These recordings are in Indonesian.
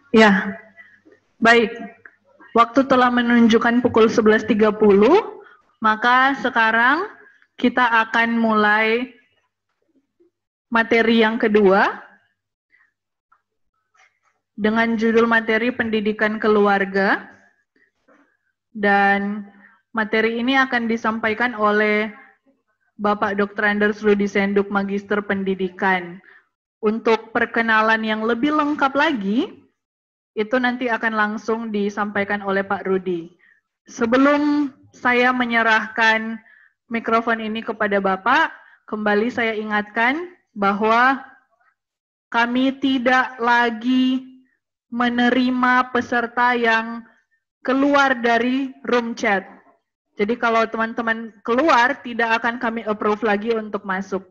Ya, baik. Waktu telah menunjukkan pukul 11.30, maka sekarang kita akan mulai materi yang kedua dengan judul materi pendidikan keluarga, dan materi ini akan disampaikan oleh Bapak Dr. Anders Rudi Senduk, Magister Pendidikan. Untuk perkenalan yang lebih lengkap lagi, itu nanti akan langsung disampaikan oleh Pak Rudi. Sebelum saya menyerahkan mikrofon ini kepada Bapak, kembali saya ingatkan bahwa kami tidak lagi menerima peserta yang keluar dari room chat. Jadi kalau teman-teman keluar, tidak akan kami approve lagi untuk masuk.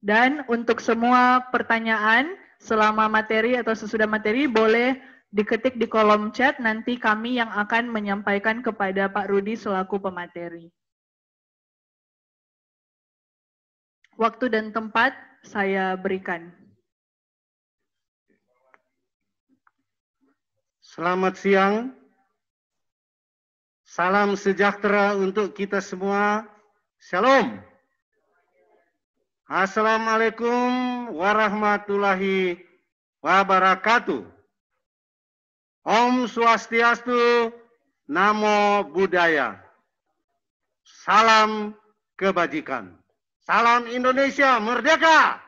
Dan untuk semua pertanyaan selama materi atau sesudah materi boleh diketik di kolom chat, nanti kami yang akan menyampaikan kepada Pak Rudi selaku pemateri. Waktu dan tempat saya berikan. Selamat siang. Salam sejahtera untuk kita semua. Shalom. Assalamualaikum warahmatullahi wabarakatuh. Om Swastiastu, Namo Buddhaya. Salam kebajikan. Salam Indonesia, merdeka.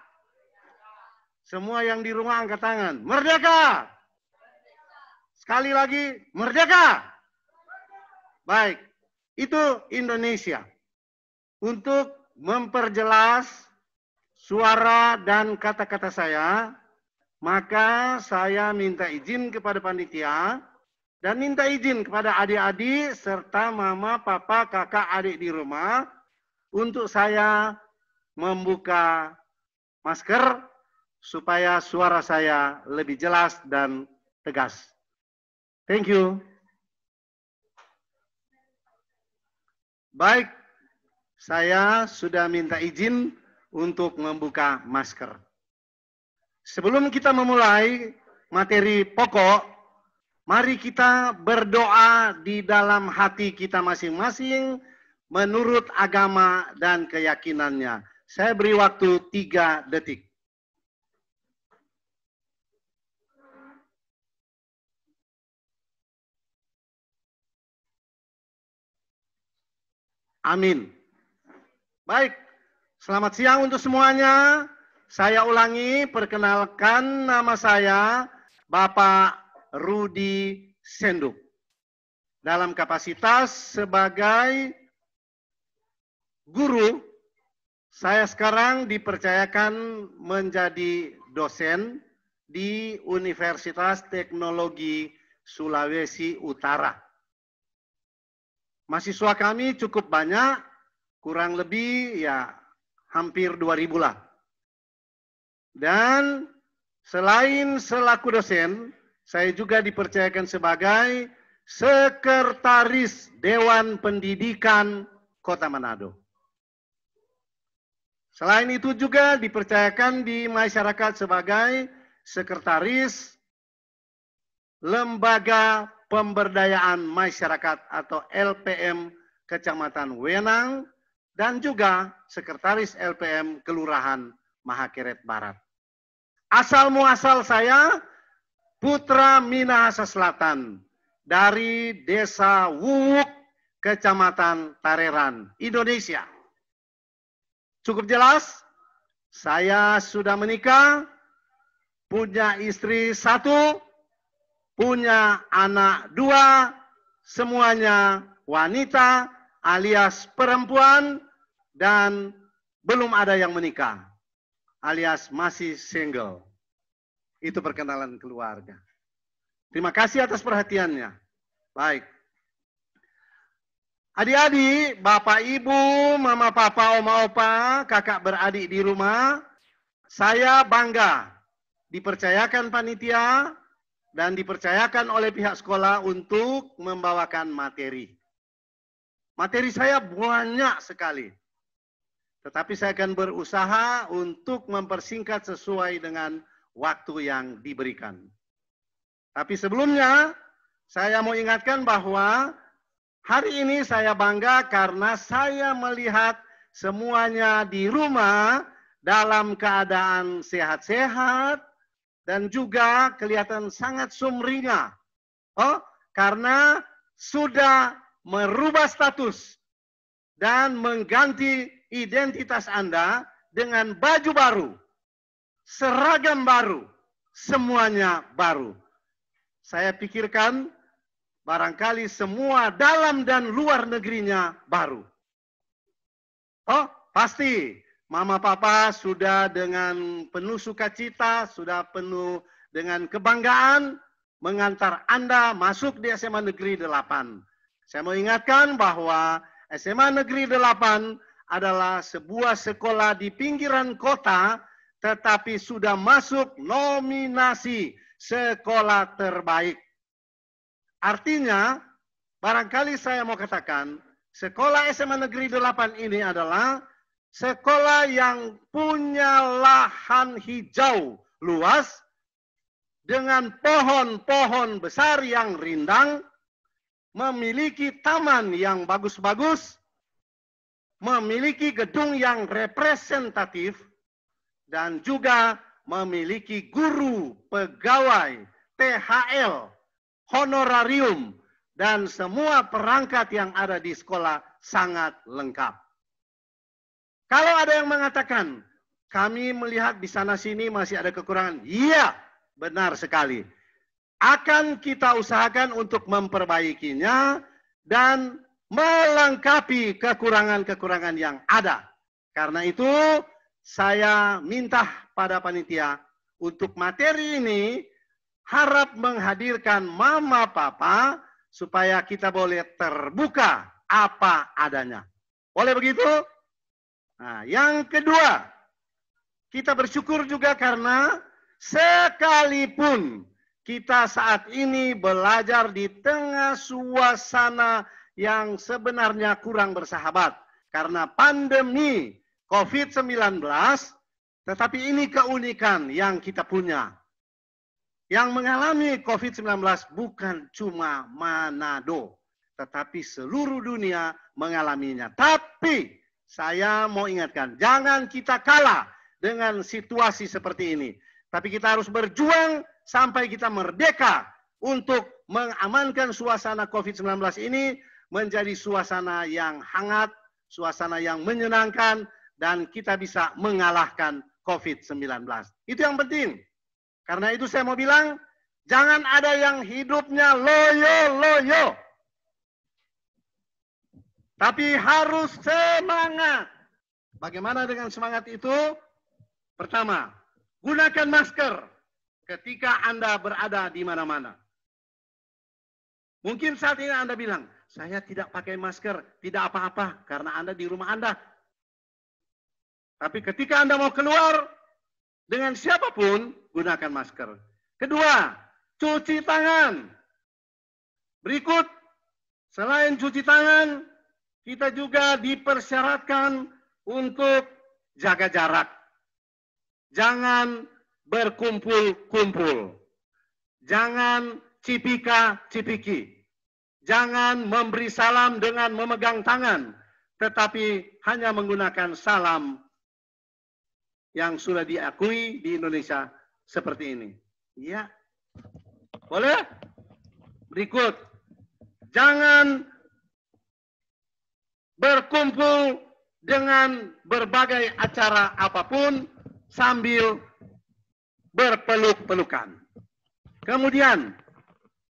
Semua yang di rumah angkat tangan. Merdeka. Sekali lagi, merdeka. Baik, itu Indonesia. Untuk memperjelas suara dan kata-kata saya, maka saya minta izin kepada panitia dan minta izin kepada adik-adik serta mama, papa, kakak, adik di rumah untuk saya membuka masker supaya suara saya lebih jelas dan tegas. Thank you. Baik, saya sudah minta izin untuk membuka masker. Sebelum kita memulai materi pokok, mari kita berdoa di dalam hati kita masing-masing menurut agama dan keyakinannya. Saya beri waktu 3 detik. Amin. Baik, selamat siang untuk semuanya. Saya ulangi, perkenalkan nama saya Bapak Rudi Senduk. Dalam kapasitas sebagai guru, saya sekarang dipercayakan menjadi dosen di Universitas Teknologi Sulawesi Utara. Mahasiswa kami cukup banyak, kurang lebih ya hampir 2.000 lah. Dan selain selaku dosen, saya juga dipercayakan sebagai Sekretaris Dewan Pendidikan Kota Manado. Selain itu juga dipercayakan di masyarakat sebagai Sekretaris Lembaga Pemberdayaan Masyarakat atau LPM Kecamatan Wenang dan juga Sekretaris LPM Kelurahan Mahakeret Barat. Asal muasal saya Putra Minahasa Selatan dari Desa Wuwuk, Kecamatan Tareran, Indonesia. Cukup jelas? Saya sudah menikah, punya istri 1, punya anak 2, semuanya wanita alias perempuan dan belum ada yang menikah alias masih single. Itu perkenalan keluarga. Terima kasih atas perhatiannya. Baik. Adik-adik, bapak, ibu, mama, papa, oma, opa, kakak beradik di rumah, saya bangga dipercayakan panitia dan dipercayakan oleh pihak sekolah untuk membawakan materi. Materi saya banyak sekali. Tetapi saya akan berusaha untuk mempersingkat sesuai dengan waktu yang diberikan. Tapi sebelumnya, saya mau ingatkan bahwa hari ini saya bangga karena saya melihat semuanya di rumah dalam keadaan sehat-sehat dan juga kelihatan sangat sumringah. Karena sudah merubah status dan mengganti identitas Anda dengan baju baru, seragam baru, semuanya baru. Saya pikirkan barangkali semua dalam dan luar negerinya baru. Pasti mama papa sudah dengan penuh sukacita, sudah penuh dengan kebanggaan mengantar Anda masuk di SMA Negeri 8. Saya mau ingatkan bahwa SMA Negeri 8 adalah sebuah sekolah di pinggiran kota, tetapi sudah masuk nominasi sekolah terbaik. Artinya, barangkali saya mau katakan, sekolah SMA Negeri 8 ini adalah sekolah yang punya lahan hijau luas, dengan pohon-pohon besar yang rindang, memiliki taman yang bagus-bagus, memiliki gedung yang representatif, dan juga memiliki guru, pegawai, THL, honorarium, dan semua perangkat yang ada di sekolah sangat lengkap. Kalau ada yang mengatakan, kami melihat di sana-sini masih ada kekurangan. Iya, benar sekali. Akan kita usahakan untuk memperbaikinya dan melengkapi kekurangan-kekurangan yang ada. Karena itu, saya minta pada panitia untuk materi ini harap menghadirkan mama papa supaya kita boleh terbuka apa adanya. Boleh begitu? Nah, yang kedua, kita bersyukur juga karena sekalipun kita saat ini belajar di tengah suasana yang sebenarnya kurang bersahabat karena pandemi COVID-19, tetapi ini keunikan yang kita punya. Yang mengalami COVID-19 bukan cuma Manado, tetapi seluruh dunia mengalaminya. Tapi saya mau ingatkan, jangan kita kalah dengan situasi seperti ini. Tapi kita harus berjuang sampai kita merdeka untuk mengamankan suasana COVID-19 ini menjadi suasana yang hangat, suasana yang menyenangkan, dan kita bisa mengalahkan COVID-19. Itu yang penting. Karena itu saya mau bilang, jangan ada yang hidupnya loyo-loyo. Tapi harus semangat. Bagaimana dengan semangat itu? Pertama, gunakan masker ketika Anda berada di mana-mana. Mungkin saat ini Anda bilang, saya tidak pakai masker, tidak apa-apa, karena Anda di rumah Anda. Tapi ketika Anda mau keluar, dengan siapapun, gunakan masker. Kedua, cuci tangan. Berikut, selain cuci tangan, kita juga dipersyaratkan untuk jaga jarak. Jangan berkumpul-kumpul. Jangan cipika-cipiki. Jangan memberi salam dengan memegang tangan, tetapi hanya menggunakan salam yang sudah diakui di Indonesia seperti ini. Ya, boleh? Berikut, jangan berkumpul dengan berbagai acara apapun sambil berpeluk-pelukan. Kemudian,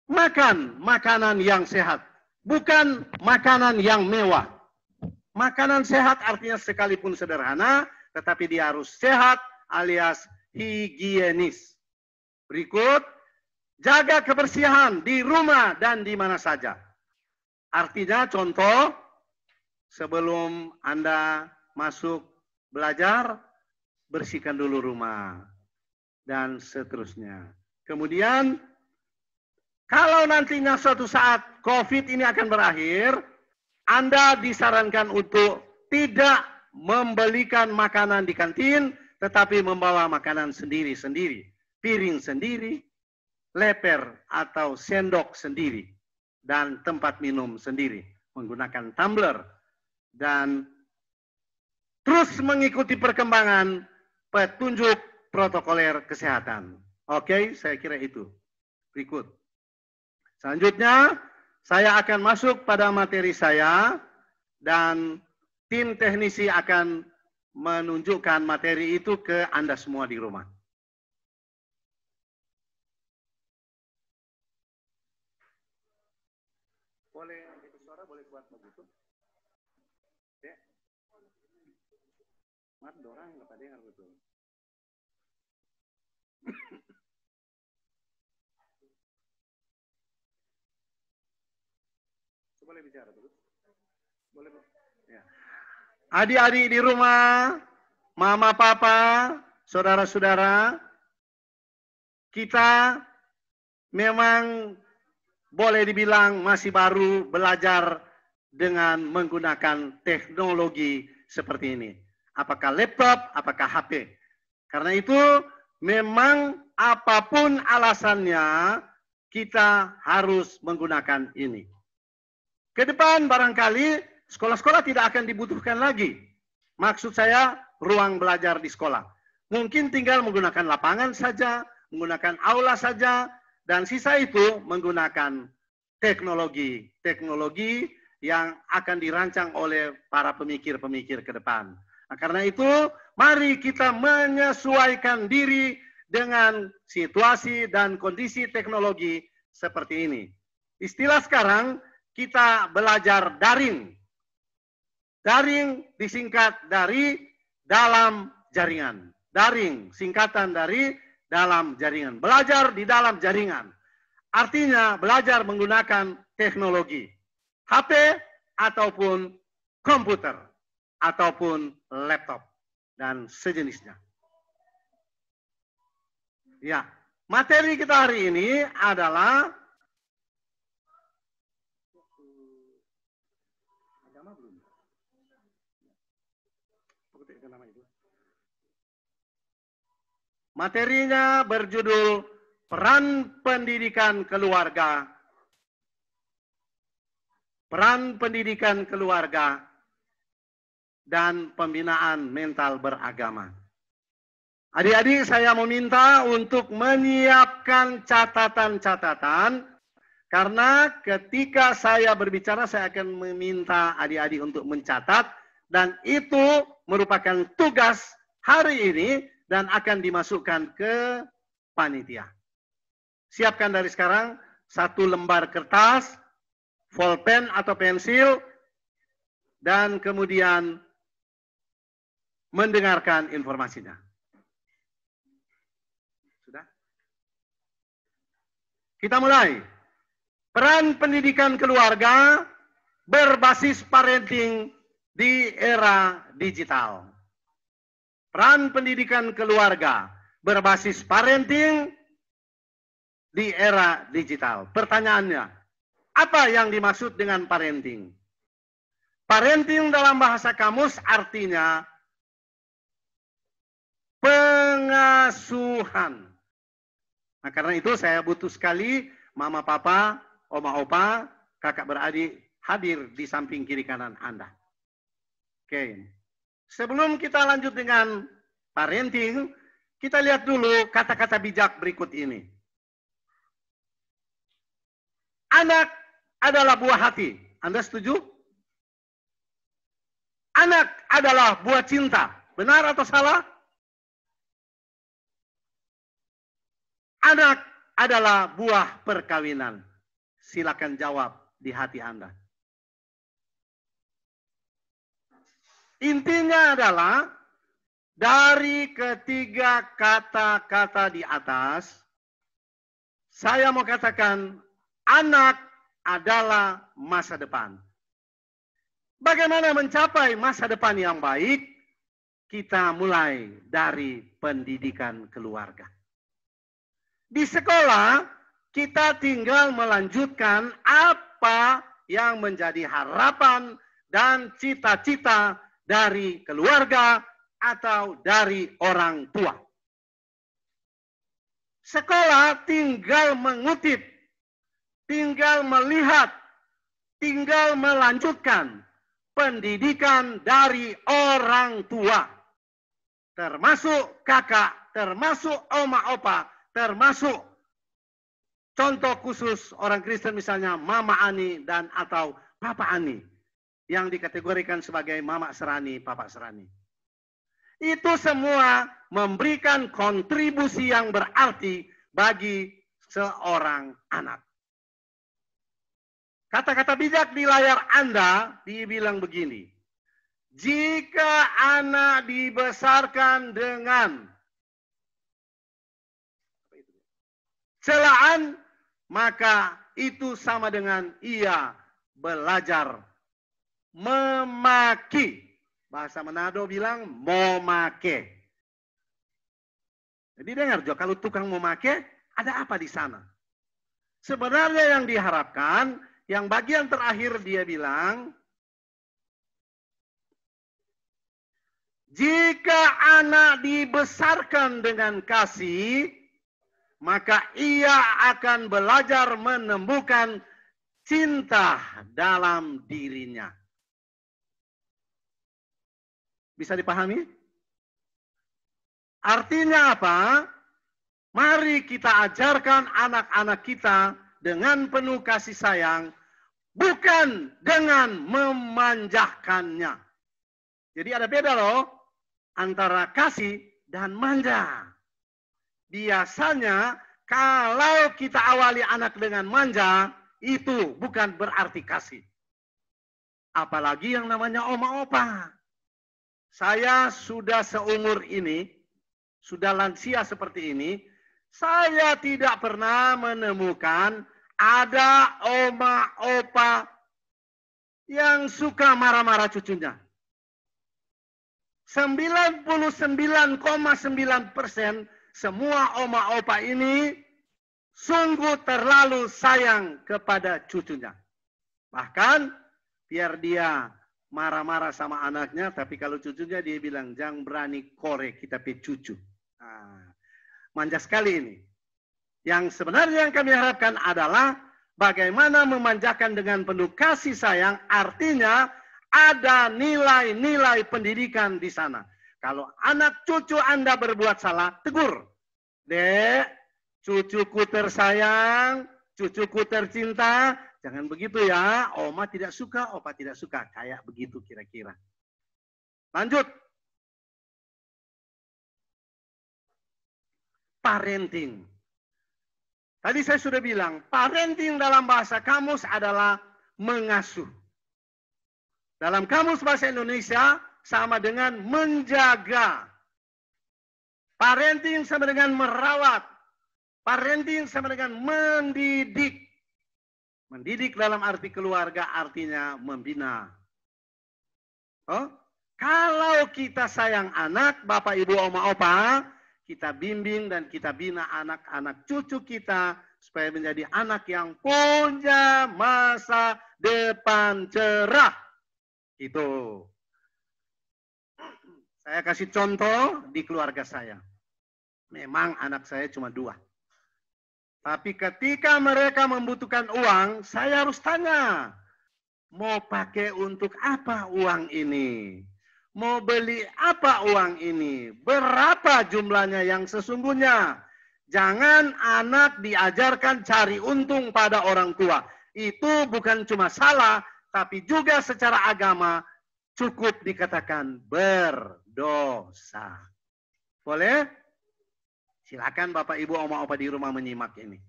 makan makanan yang sehat, bukan makanan yang mewah. Makanan sehat artinya sekalipun sederhana, tetapi dia harus sehat alias higienis. Berikut, jaga kebersihan di rumah dan di mana saja. Artinya contoh, sebelum Anda masuk belajar, bersihkan dulu rumah. Dan seterusnya. Kemudian, kalau nantinya suatu saat COVID ini akan berakhir, Anda disarankan untuk tidak membelikan makanan di kantin, tetapi membawa makanan sendiri-sendiri. Piring sendiri, leper atau sendok sendiri dan tempat minum sendiri, menggunakan tumbler dan terus mengikuti perkembangan petunjuk protokoler kesehatan. Oke, saya kira itu. Berikut. Selanjutnya, saya akan masuk pada materi saya dan tim teknisi akan menunjukkan materi itu ke Anda semua di rumah. Boleh itu suara, boleh buat begitu. Ya. Mat dorang nggak pada dengar betul. Boleh bicara terus? Boleh. Ya. Adik-adik di rumah, mama, papa, saudara-saudara, kita memang boleh dibilang masih baru belajar dengan menggunakan teknologi seperti ini. Apakah laptop, apakah HP. Karena itu memang apapun alasannya kita harus menggunakan ini. Ke depan barangkali sekolah-sekolah tidak akan dibutuhkan lagi. Maksud saya ruang belajar di sekolah. Mungkin tinggal menggunakan lapangan saja, menggunakan aula saja, dan sisa itu menggunakan teknologi yang akan dirancang oleh para pemikir-pemikir ke depan. Nah, karena itu, mari kita menyesuaikan diri dengan situasi dan kondisi teknologi seperti ini. Istilah sekarang, kita belajar daring. Daring disingkat dari dalam jaringan. Daring, singkatan dari dalam jaringan. Belajar di dalam jaringan. Artinya belajar menggunakan teknologi. HP ataupun komputer. Ataupun laptop. Dan sejenisnya. Ya, materi kita hari ini adalah materinya berjudul Peran Pendidikan Keluarga. Peran Pendidikan Keluarga dan Pembinaan Mental Beragama. Adik-adik, saya meminta untuk menyiapkan catatan-catatan karena ketika saya berbicara saya akan meminta adik-adik untuk mencatat dan itu merupakan tugas hari ini dan akan dimasukkan ke panitia. Siapkan dari sekarang 1 lembar kertas, bolpen atau pensil, dan kemudian mendengarkan informasinya. Sudah? Kita mulai. Peran pendidikan keluarga berbasis parenting di era digital. Peran pendidikan keluarga berbasis parenting di era digital. Pertanyaannya, apa yang dimaksud dengan parenting? Parenting dalam bahasa kamus artinya pengasuhan. Nah, karena itu saya butuh sekali mama, papa, oma, opa, kakak beradik hadir di samping kiri kanan Anda. Oke. Sebelum kita lanjut dengan parenting, kita lihat dulu kata-kata bijak berikut ini. Anak adalah buah hati. Anda setuju? Anak adalah buah cinta. Benar atau salah? Anak adalah buah perkawinan. Silakan jawab di hati Anda. Intinya adalah dari ketiga kata-kata di atas, saya mau katakan anak adalah masa depan. Bagaimana mencapai masa depan yang baik? Kita mulai dari pendidikan keluarga. Di sekolah, kita tinggal melanjutkan apa yang menjadi harapan dan cita-cita dari keluarga atau dari orang tua. Sekolah tinggal mengutip, tinggal melihat, tinggal melanjutkan pendidikan dari orang tua. Termasuk kakak, termasuk oma opa, termasuk contoh khusus orang Kristen misalnya Mama Ani dan atau Papa Ani yang dikategorikan sebagai Mama Serani, Papa Serani. Itu semua memberikan kontribusi yang berarti bagi seorang anak. Kata-kata bijak di layar Anda dibilang begini. Jika anak dibesarkan dengan celaan, maka itu sama dengan ia belajar memaki. Bahasa Manado bilang momake. Jadi dengar Jo, kalau tukang memake, ada apa di sana? Sebenarnya yang diharapkan, yang bagian terakhir dia bilang, jika anak dibesarkan dengan kasih, maka ia akan belajar menemukan cinta dalam dirinya. Bisa dipahami? Artinya apa? Mari kita ajarkan anak-anak kita dengan penuh kasih sayang, bukan dengan memanjakannya. Jadi ada beda loh antara kasih dan manja. Biasanya kalau kita awali anak dengan manja, itu bukan berarti kasih. Apalagi yang namanya oma opa. Saya sudah seumur ini, sudah lansia seperti ini, saya tidak pernah menemukan ada oma opa yang suka marah-marah cucunya. 99,9% semua oma opa ini sungguh terlalu sayang kepada cucunya. Bahkan biar dia marah-marah sama anaknya, tapi kalau cucunya dia bilang jangan berani korek kita pe cucu. Manja sekali ini. Yang sebenarnya yang kami harapkan adalah bagaimana memanjakan dengan penuh kasih sayang, artinya ada nilai-nilai pendidikan di sana. Kalau anak cucu Anda berbuat salah, tegur. Dek, cucuku tersayang, cucuku tercinta, jangan begitu ya. Oma tidak suka, opa tidak suka. Kayak begitu kira-kira. Lanjut. Parenting. Tadi saya sudah bilang, parenting dalam bahasa kamus adalah mengasuh. Dalam kamus bahasa Indonesia sama dengan menjaga. Parenting sama dengan merawat. Parenting sama dengan mendidik. Mendidik dalam arti keluarga artinya membina. Oh, kalau kita sayang anak, Bapak, Ibu, Oma, Opa, kita bimbing dan kita bina anak-anak cucu kita supaya menjadi anak yang punya masa depan cerah. Itu. Saya kasih contoh di keluarga saya. Memang anak saya cuma 2. Tapi ketika mereka membutuhkan uang, saya harus tanya. Mau pakai untuk apa uang ini? Mau beli apa uang ini? Berapa jumlahnya yang sesungguhnya? Jangan anak diajarkan cari untung pada orang tua. Itu bukan cuma salah, tapi juga secara agama cukup dikatakan berdosa. Boleh? Silakan Bapak, Ibu, Oma, Opa di rumah menyimak ini.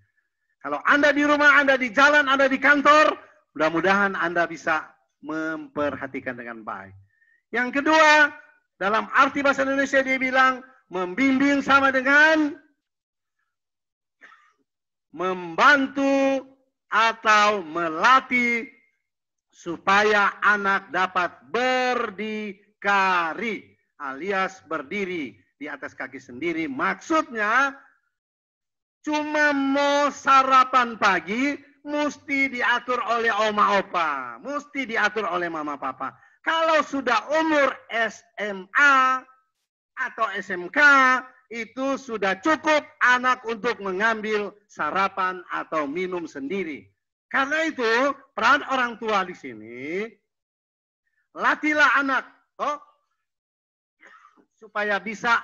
Kalau Anda di rumah, Anda di jalan, Anda di kantor, mudah-mudahan Anda bisa memperhatikan dengan baik. Yang kedua, dalam arti bahasa Indonesia dia bilang, membimbing sama dengan membantu atau melatih supaya anak dapat berdikari alias berdiri di atas kaki sendiri. Maksudnya cuma mau sarapan pagi mesti diatur oleh oma opa, mesti diatur oleh mama papa. Kalau sudah umur SMA atau SMK, itu sudah cukup anak untuk mengambil sarapan atau minum sendiri. Karena itu, peran orang tua di sini, latihlah anak, supaya bisa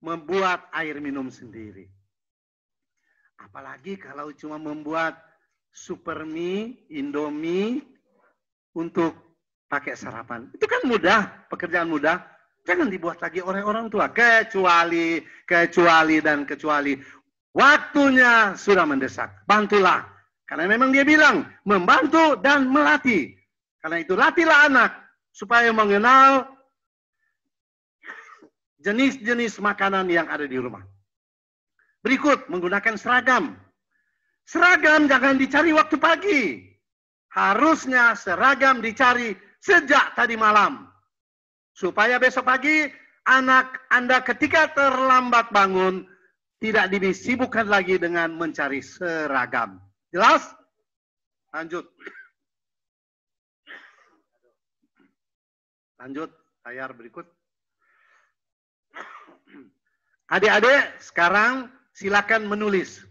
membuat air minum sendiri. Apalagi kalau cuma membuat super mie, indomie untuk pakai sarapan. Itu kan mudah, pekerjaan mudah. Jangan dibuat lagi oleh orang tua. Kecuali waktunya sudah mendesak. Bantulah. Karena memang dia bilang, membantu dan melatih. Karena itu latihlah anak, supaya mengenal jenis-jenis makanan yang ada di rumah. Berikut, menggunakan seragam. Seragam jangan dicari waktu pagi. Harusnya seragam dicari sejak tadi malam. Supaya besok pagi anak Anda ketika terlambat bangun tidak disibukkan lagi dengan mencari seragam. Jelas? Lanjut. Lanjut, layar berikut. Adik-adik sekarang silakan menulis.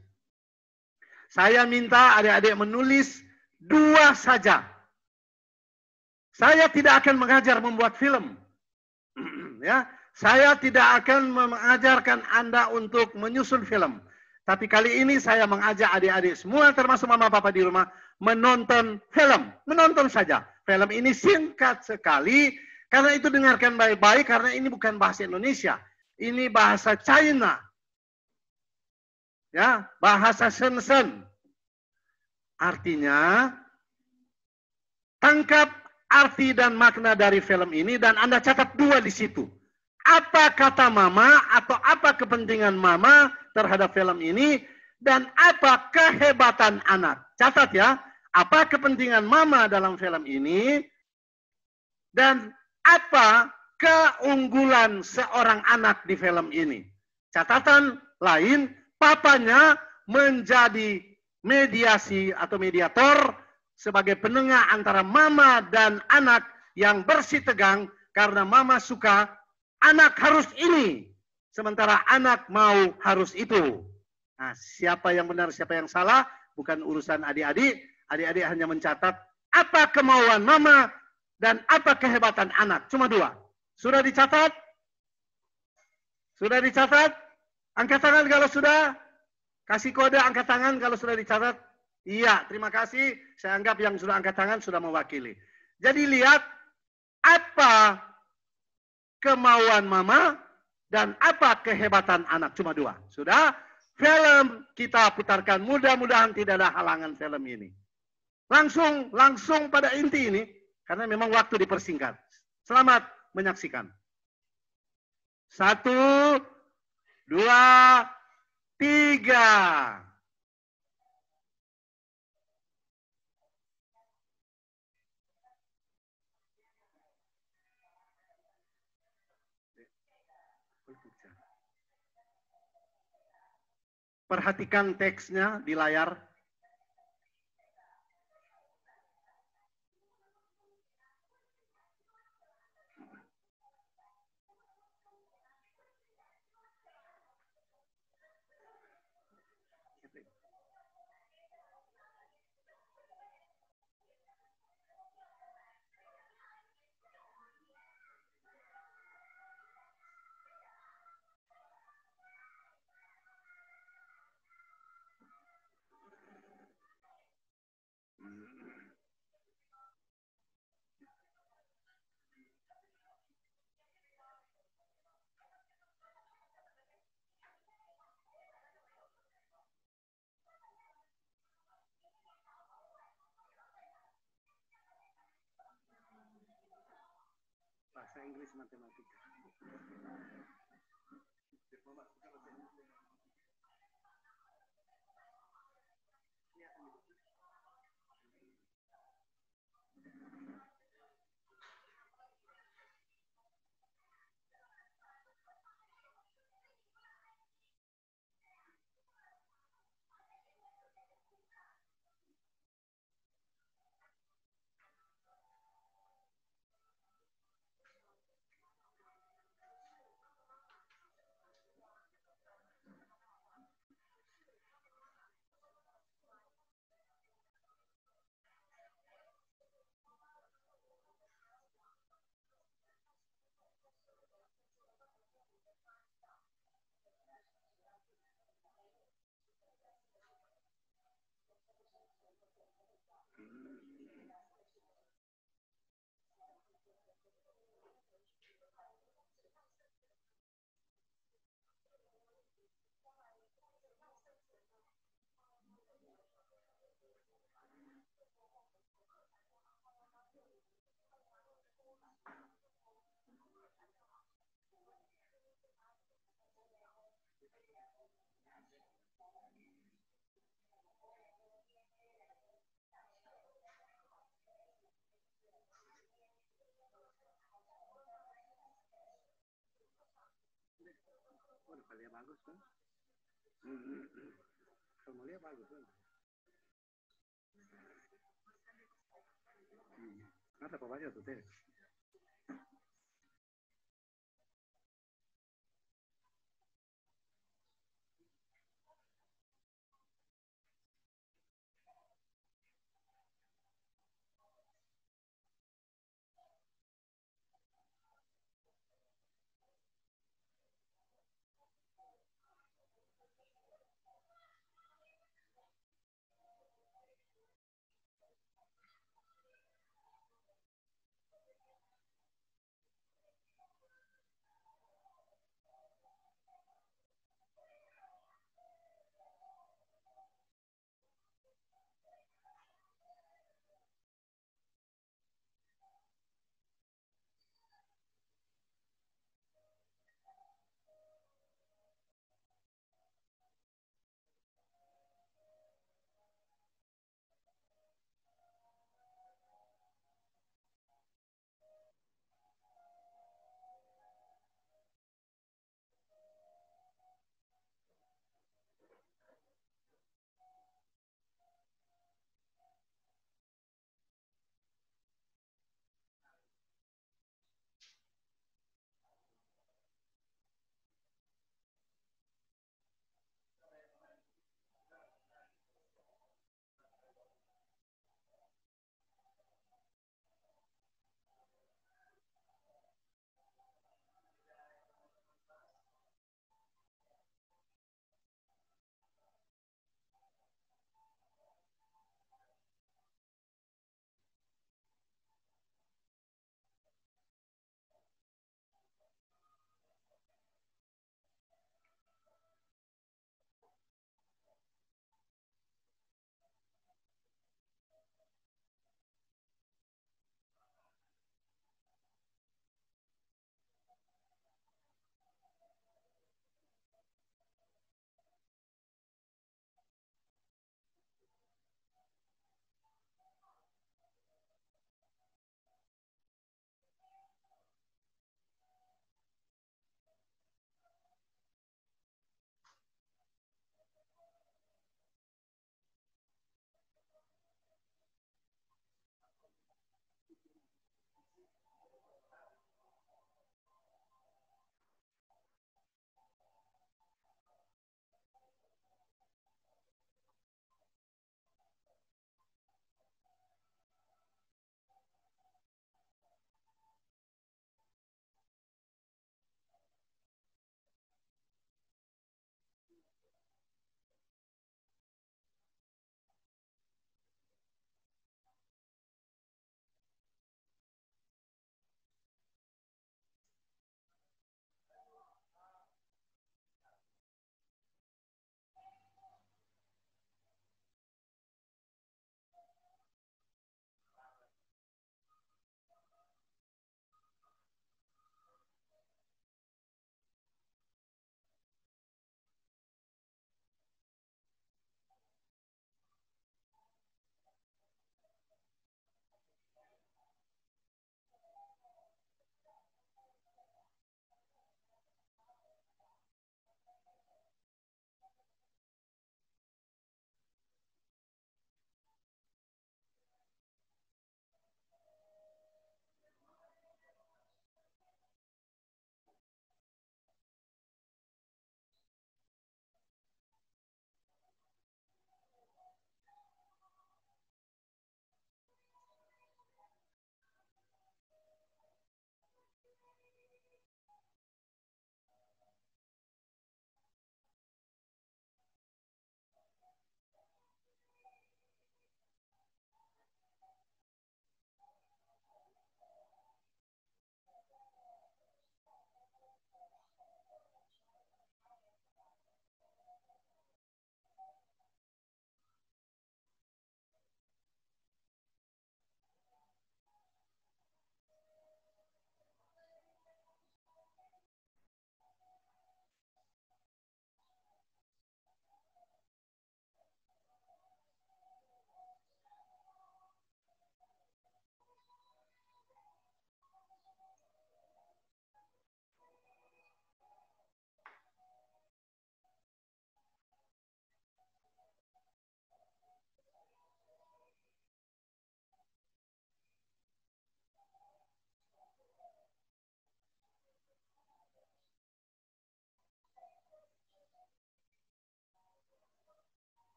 Saya minta adik-adik menulis 2 saja. Saya tidak akan mengajar membuat film. Ya, saya tidak akan mengajarkan Anda untuk menyusun film. Tapi kali ini saya mengajak adik-adik semua termasuk mama papa di rumah menonton film. Menonton saja. Film ini singkat sekali. Karena itu dengarkan baik-baik karena ini bukan bahasa Indonesia. Ini bahasa China. Ya, bahasa Shenzhen. Artinya tangkap arti dan makna dari film ini dan Anda catat 2 di situ. Apa kata mama atau apa kepentingan mama terhadap film ini dan apa kehebatan anak. Catat ya, apa kepentingan mama dalam film ini dan apa keunggulan seorang anak di film ini. Catatan lain, papanya menjadi mediasi atau mediator sebagai penengah antara mama dan anak yang bersih tegang karena mama suka anak harus ini, sementara anak mau harus itu. Nah, siapa yang benar, siapa yang salah, bukan urusan adik-adik. Adik-adik hanya mencatat apa kemauan mama dan apa kehebatan anak. Cuma 2. Sudah dicatat? Sudah dicatat? Angkat tangan kalau sudah. Kasih kode angkat tangan kalau sudah dicatat. Iya, terima kasih. Saya anggap yang sudah angkat tangan sudah mewakili. Jadi lihat apa kemauan mama dan apa kehebatan anak. Cuma 2. Sudah? Film kita putarkan. Mudah-mudahan tidak ada halangan film ini. Langsung pada inti ini. Karena memang waktu dipersingkat. Selamat menyaksikan. 1, 2, 3. Perhatikan teksnya di layar. Bahasa Inggris matematika. Formalia bagus kan? Formalia bagus kan? Nata apa aja tuh teh?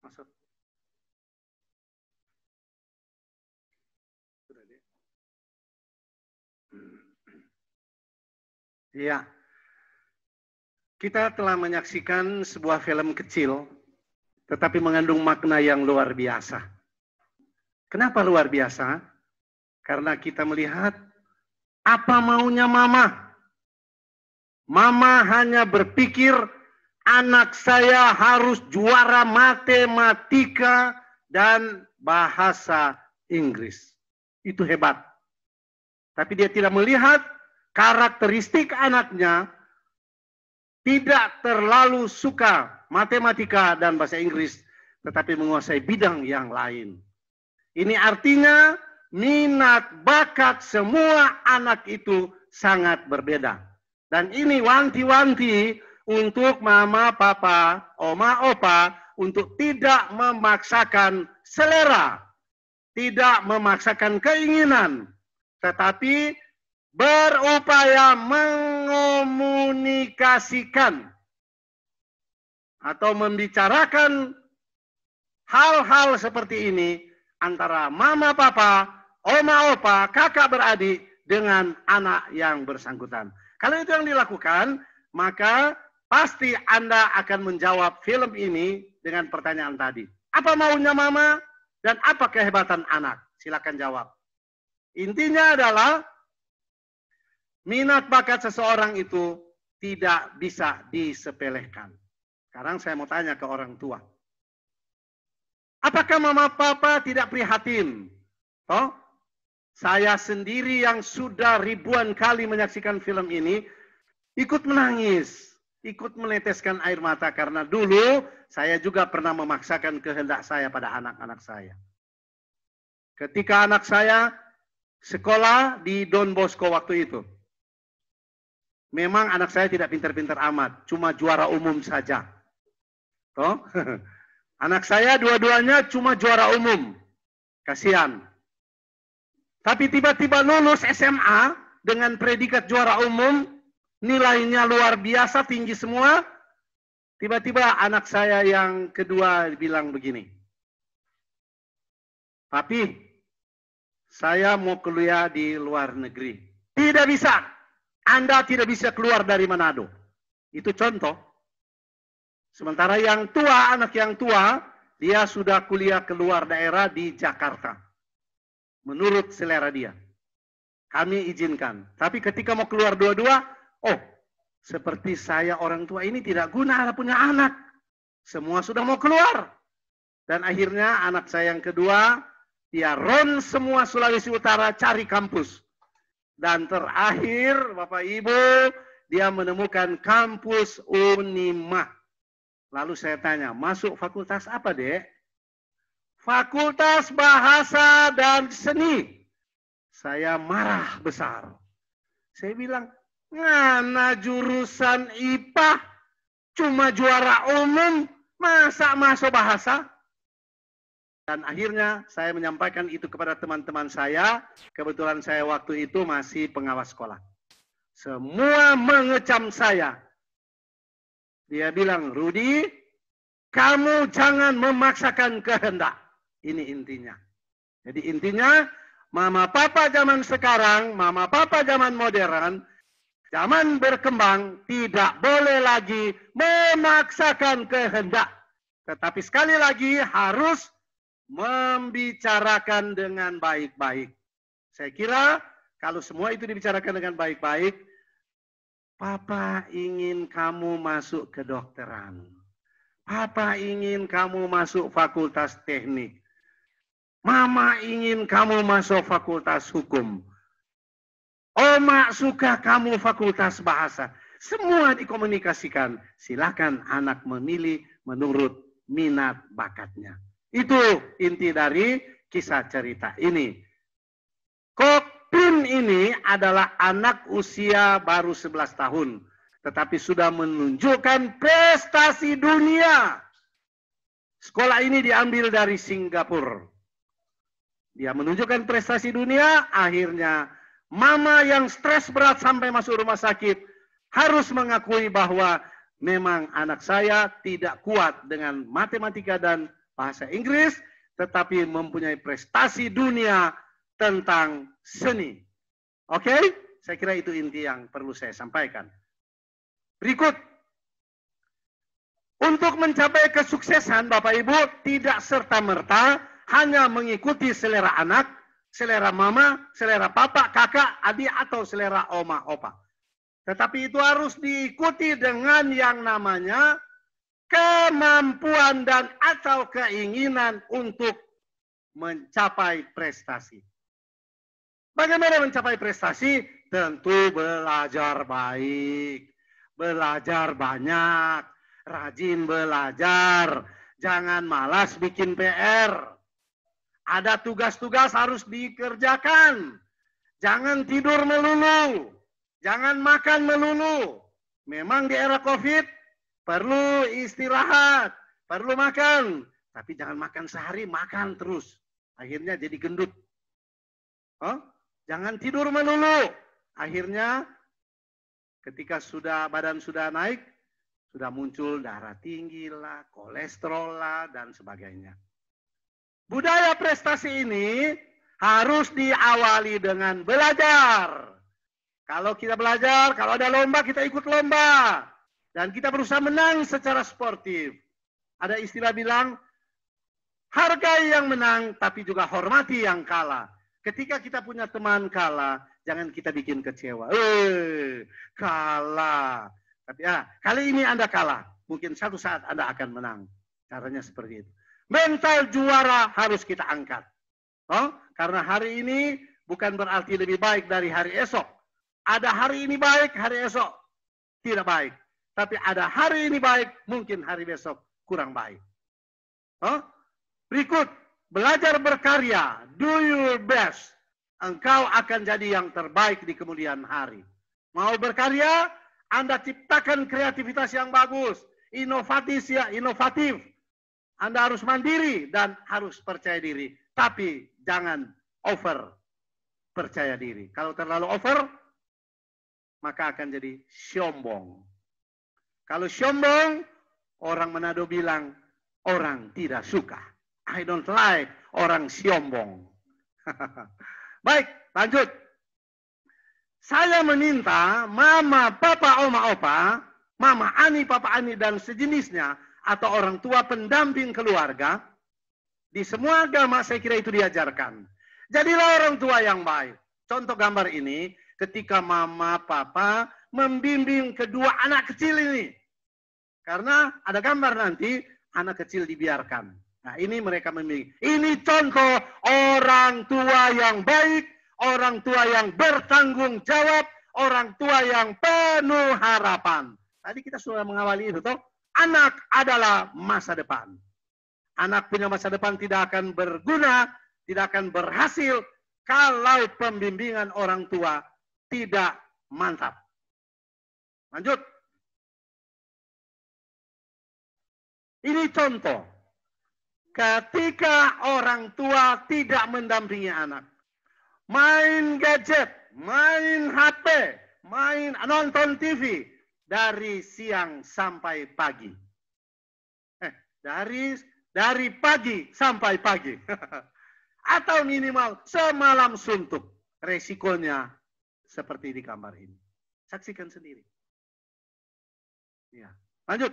Masuk. Iya. Kita telah menyaksikan sebuah film kecil, tetapi mengandung makna yang luar biasa. Kenapa luar biasa? Karena kita melihat apa maunya mama. Mama hanya berpikir anak saya harus juara matematika dan bahasa Inggris. Itu hebat. Tapi dia tidak melihat karakteristik anaknya tidak terlalu suka matematika dan bahasa Inggris, tetapi menguasai bidang yang lain. Ini artinya minat bakat semua anak itu sangat berbeda. Dan ini wanti-wanti untuk mama, papa, oma, opa untuk tidak memaksakan selera, tidak memaksakan keinginan, tetapi berupaya mengomunikasikan atau membicarakan hal-hal seperti ini antara mama, papa, oma, opa, kakak beradik dengan anak yang bersangkutan. Kalau itu yang dilakukan, maka pasti Anda akan menjawab film ini dengan pertanyaan tadi. Apa maunya mama dan apa kehebatan anak? Silakan jawab. Intinya adalah minat bakat seseorang itu tidak bisa disepelekan. Sekarang saya mau tanya ke orang tua. Apakah mama papa tidak prihatin? Toh, saya sendiri yang sudah ribuan kali menyaksikan film ini, ikut menangis, ikut meneteskan air mata karena dulu saya juga pernah memaksakan kehendak saya pada anak-anak saya. Ketika anak saya sekolah di Don Bosco waktu itu, memang anak saya tidak pintar-pintar amat, cuma juara umum saja. Toh? Anak saya dua-duanya cuma juara umum. Kasihan. Tapi tiba-tiba lulus SMA dengan predikat juara umum, nilainya luar biasa, tinggi semua. Tiba-tiba anak saya yang kedua bilang begini, "Papi, saya mau kuliah di luar negeri." Tidak bisa. Anda tidak bisa keluar dari Manado. Itu contoh. Sementara yang tua, anak yang tua, dia sudah kuliah keluar daerah di Jakarta. Menurut selera dia. Kami izinkan. Tapi ketika mau keluar dua-dua, oh, seperti saya orang tua ini tidak guna punya anak. Semua sudah mau keluar. Dan akhirnya anak saya yang kedua, dia ron semua Sulawesi Utara cari kampus. Dan terakhir, Bapak Ibu, dia menemukan kampus Unima. Lalu saya tanya, masuk fakultas apa, Dek? Fakultas Bahasa dan Seni. Saya marah besar. Saya bilang, ngana jurusan IPA, cuma juara umum, masa masuk bahasa? Dan akhirnya saya menyampaikan itu kepada teman-teman saya. Kebetulan saya waktu itu masih pengawas sekolah. Semua mengecam saya. Dia bilang, Rudi, kamu jangan memaksakan kehendak. Ini intinya. Jadi intinya, mama papa zaman sekarang, mama papa zaman modern, zaman berkembang, tidak boleh lagi memaksakan kehendak. Tetapi sekali lagi harus membicarakan dengan baik-baik. Saya kira kalau semua itu dibicarakan dengan baik-baik, Papa ingin kamu masuk kedokteran. Papa ingin kamu masuk fakultas teknik. Mama ingin kamu masuk fakultas hukum. Oma suka kamu fakultas bahasa. Semua dikomunikasikan. Silakan anak memilih menurut minat bakatnya. Itu inti dari kisah cerita ini. Pin ini adalah anak usia baru 11 tahun. Tetapi sudah menunjukkan prestasi dunia. Sekolah ini diambil dari Singapura. Dia menunjukkan prestasi dunia, akhirnya mama yang stres berat sampai masuk rumah sakit harus mengakui bahwa memang anak saya tidak kuat dengan matematika dan bahasa Inggris, tetapi mempunyai prestasi dunia tentang seni. Oke? Saya kira itu inti yang perlu saya sampaikan. Berikut. Untuk mencapai kesuksesan, Bapak Ibu, tidak serta-merta hanya mengikuti selera anak, selera mama, selera papa, kakak, adik, atau selera oma, opa. Tetapi itu harus diikuti dengan yang namanya kemampuan dan atau keinginan untuk mencapai prestasi. Bagaimana mencapai prestasi? Tentu belajar baik, belajar banyak, rajin belajar, jangan malas bikin PR. Ada tugas-tugas harus dikerjakan. Jangan tidur melulu, jangan makan melulu. Memang di era COVID perlu istirahat, perlu makan, tapi jangan makan sehari, makan terus. Akhirnya jadi gendut. Oh? Jangan tidur melulu. Akhirnya ketika badan sudah naik, sudah muncul darah tinggi lah, kolesterol lah, dan sebagainya. Budaya prestasi ini harus diawali dengan belajar. Kalau kita belajar, kalau ada lomba, kita ikut lomba. Dan kita berusaha menang secara sportif. Ada istilah bilang, hargai yang menang, tapi juga hormati yang kalah. Ketika kita punya teman kalah, jangan kita bikin kecewa. Kalah. Tapi kali ini Anda kalah. Mungkin satu saat Anda akan menang. Caranya seperti itu. Mental juara harus kita angkat. Oh, karena hari ini bukan berarti lebih baik dari hari esok. Ada hari ini baik, hari esok tidak baik. Tapi ada hari ini baik, mungkin hari besok kurang baik. Oh, berikut. Belajar berkarya, do your best. Engkau akan jadi yang terbaik di kemudian hari. Mau berkarya, Anda ciptakan kreativitas yang bagus, inovatif. Anda harus mandiri dan harus percaya diri. Tapi jangan over percaya diri. Kalau terlalu over, maka akan jadi sombong. Kalau sombong, orang Manado bilang, orang tidak suka. I don't like orang sombong. Baik, lanjut. Saya meminta mama, papa, oma, opa, mama Ani, papa Ani, dan sejenisnya, atau orang tua pendamping keluarga, di semua agama saya kira itu diajarkan. Jadilah orang tua yang baik. Contoh gambar ini, ketika mama, papa membimbing kedua anak kecil ini. Karena ada gambar nanti, anak kecil dibiarkan. Nah, ini mereka memilih. Ini contoh orang tua yang baik, orang tua yang bertanggung jawab, orang tua yang penuh harapan. Tadi kita sudah mengawali itu, toh. Anak adalah masa depan. Anak punya masa depan tidak akan berguna, tidak akan berhasil kalau pembimbingan orang tua tidak mantap. Lanjut. Ini contoh. Ketika orang tua tidak mendampingi anak, main gadget, main HP, nonton TV dari siang sampai pagi. Dari pagi sampai pagi. Atau minimal semalam suntuk. Resikonya seperti di gambar ini. Saksikan sendiri. Ya. Lanjut.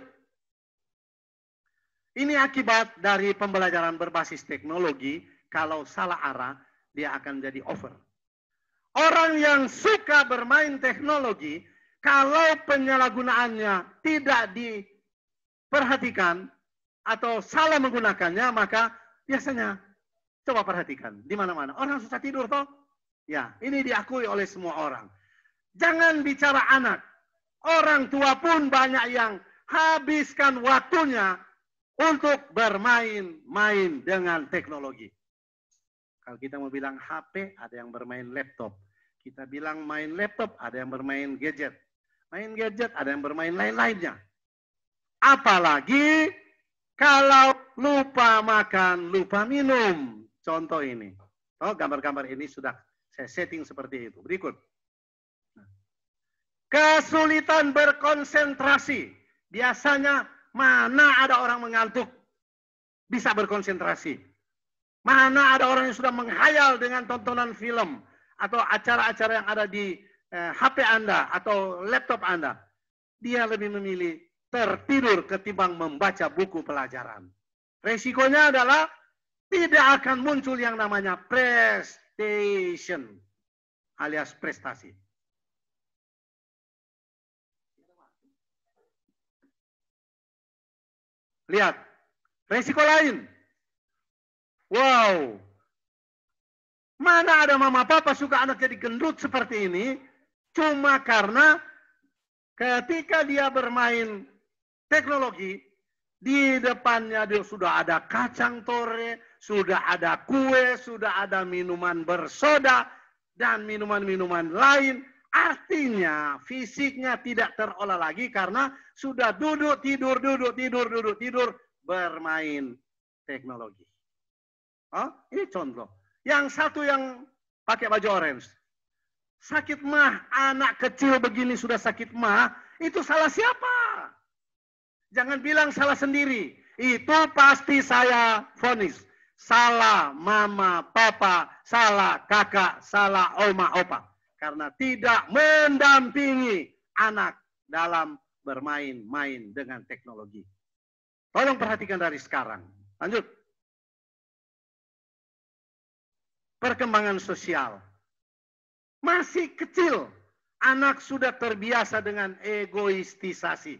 Ini akibat dari pembelajaran berbasis teknologi, kalau salah arah, dia akan jadi over. Orang yang suka bermain teknologi, kalau penyalahgunaannya tidak diperhatikan, atau salah menggunakannya, maka biasanya, coba perhatikan, di mana-mana. Orang susah tidur, toh? Ya, ini diakui oleh semua orang. Jangan bicara anak. Orang tua pun banyak yang habiskan waktunya untuk bermain-main dengan teknologi. Kalau kita mau bilang HP, ada yang bermain laptop. Kita bilang main laptop, ada yang bermain gadget. Main gadget, ada yang bermain lain-lainnya. Apalagi kalau lupa makan, lupa minum. Contoh ini. Oh, gambar-gambar ini sudah saya setting seperti itu. Berikut. Kesulitan berkonsentrasi. Biasanya mana ada orang mengantuk? bisa berkonsentrasi. Mana ada orang yang sudah menghayal dengan tontonan film atau acara-acara yang ada di HP Anda atau laptop Anda. Dia lebih memilih tertidur ketimbang membaca buku pelajaran. Resikonya adalah tidak akan muncul yang namanya prestation alias prestasi. Lihat, resiko lain. Wow, mana ada mama papa suka anak jadi gendut seperti ini, cuma karena ketika dia bermain teknologi, di depannya dia sudah ada kacang tore, sudah ada kue, sudah ada minuman bersoda, dan minuman-minuman lain. Artinya fisiknya tidak terolah lagi karena sudah duduk, tidur, bermain teknologi. Oh, ini contoh. Yang satu yang pakai baju orange. Sakit mah, anak kecil begini sudah sakit mah, itu salah siapa? Jangan bilang salah sendiri. Itu pasti saya vonis. Salah mama, papa, salah kakak, salah oma, opa. Karena tidak mendampingi anak dalam bermain-main dengan teknologi. Tolong perhatikan dari sekarang. Lanjut. Perkembangan sosial. Masih kecil, anak sudah terbiasa dengan egoistisasi.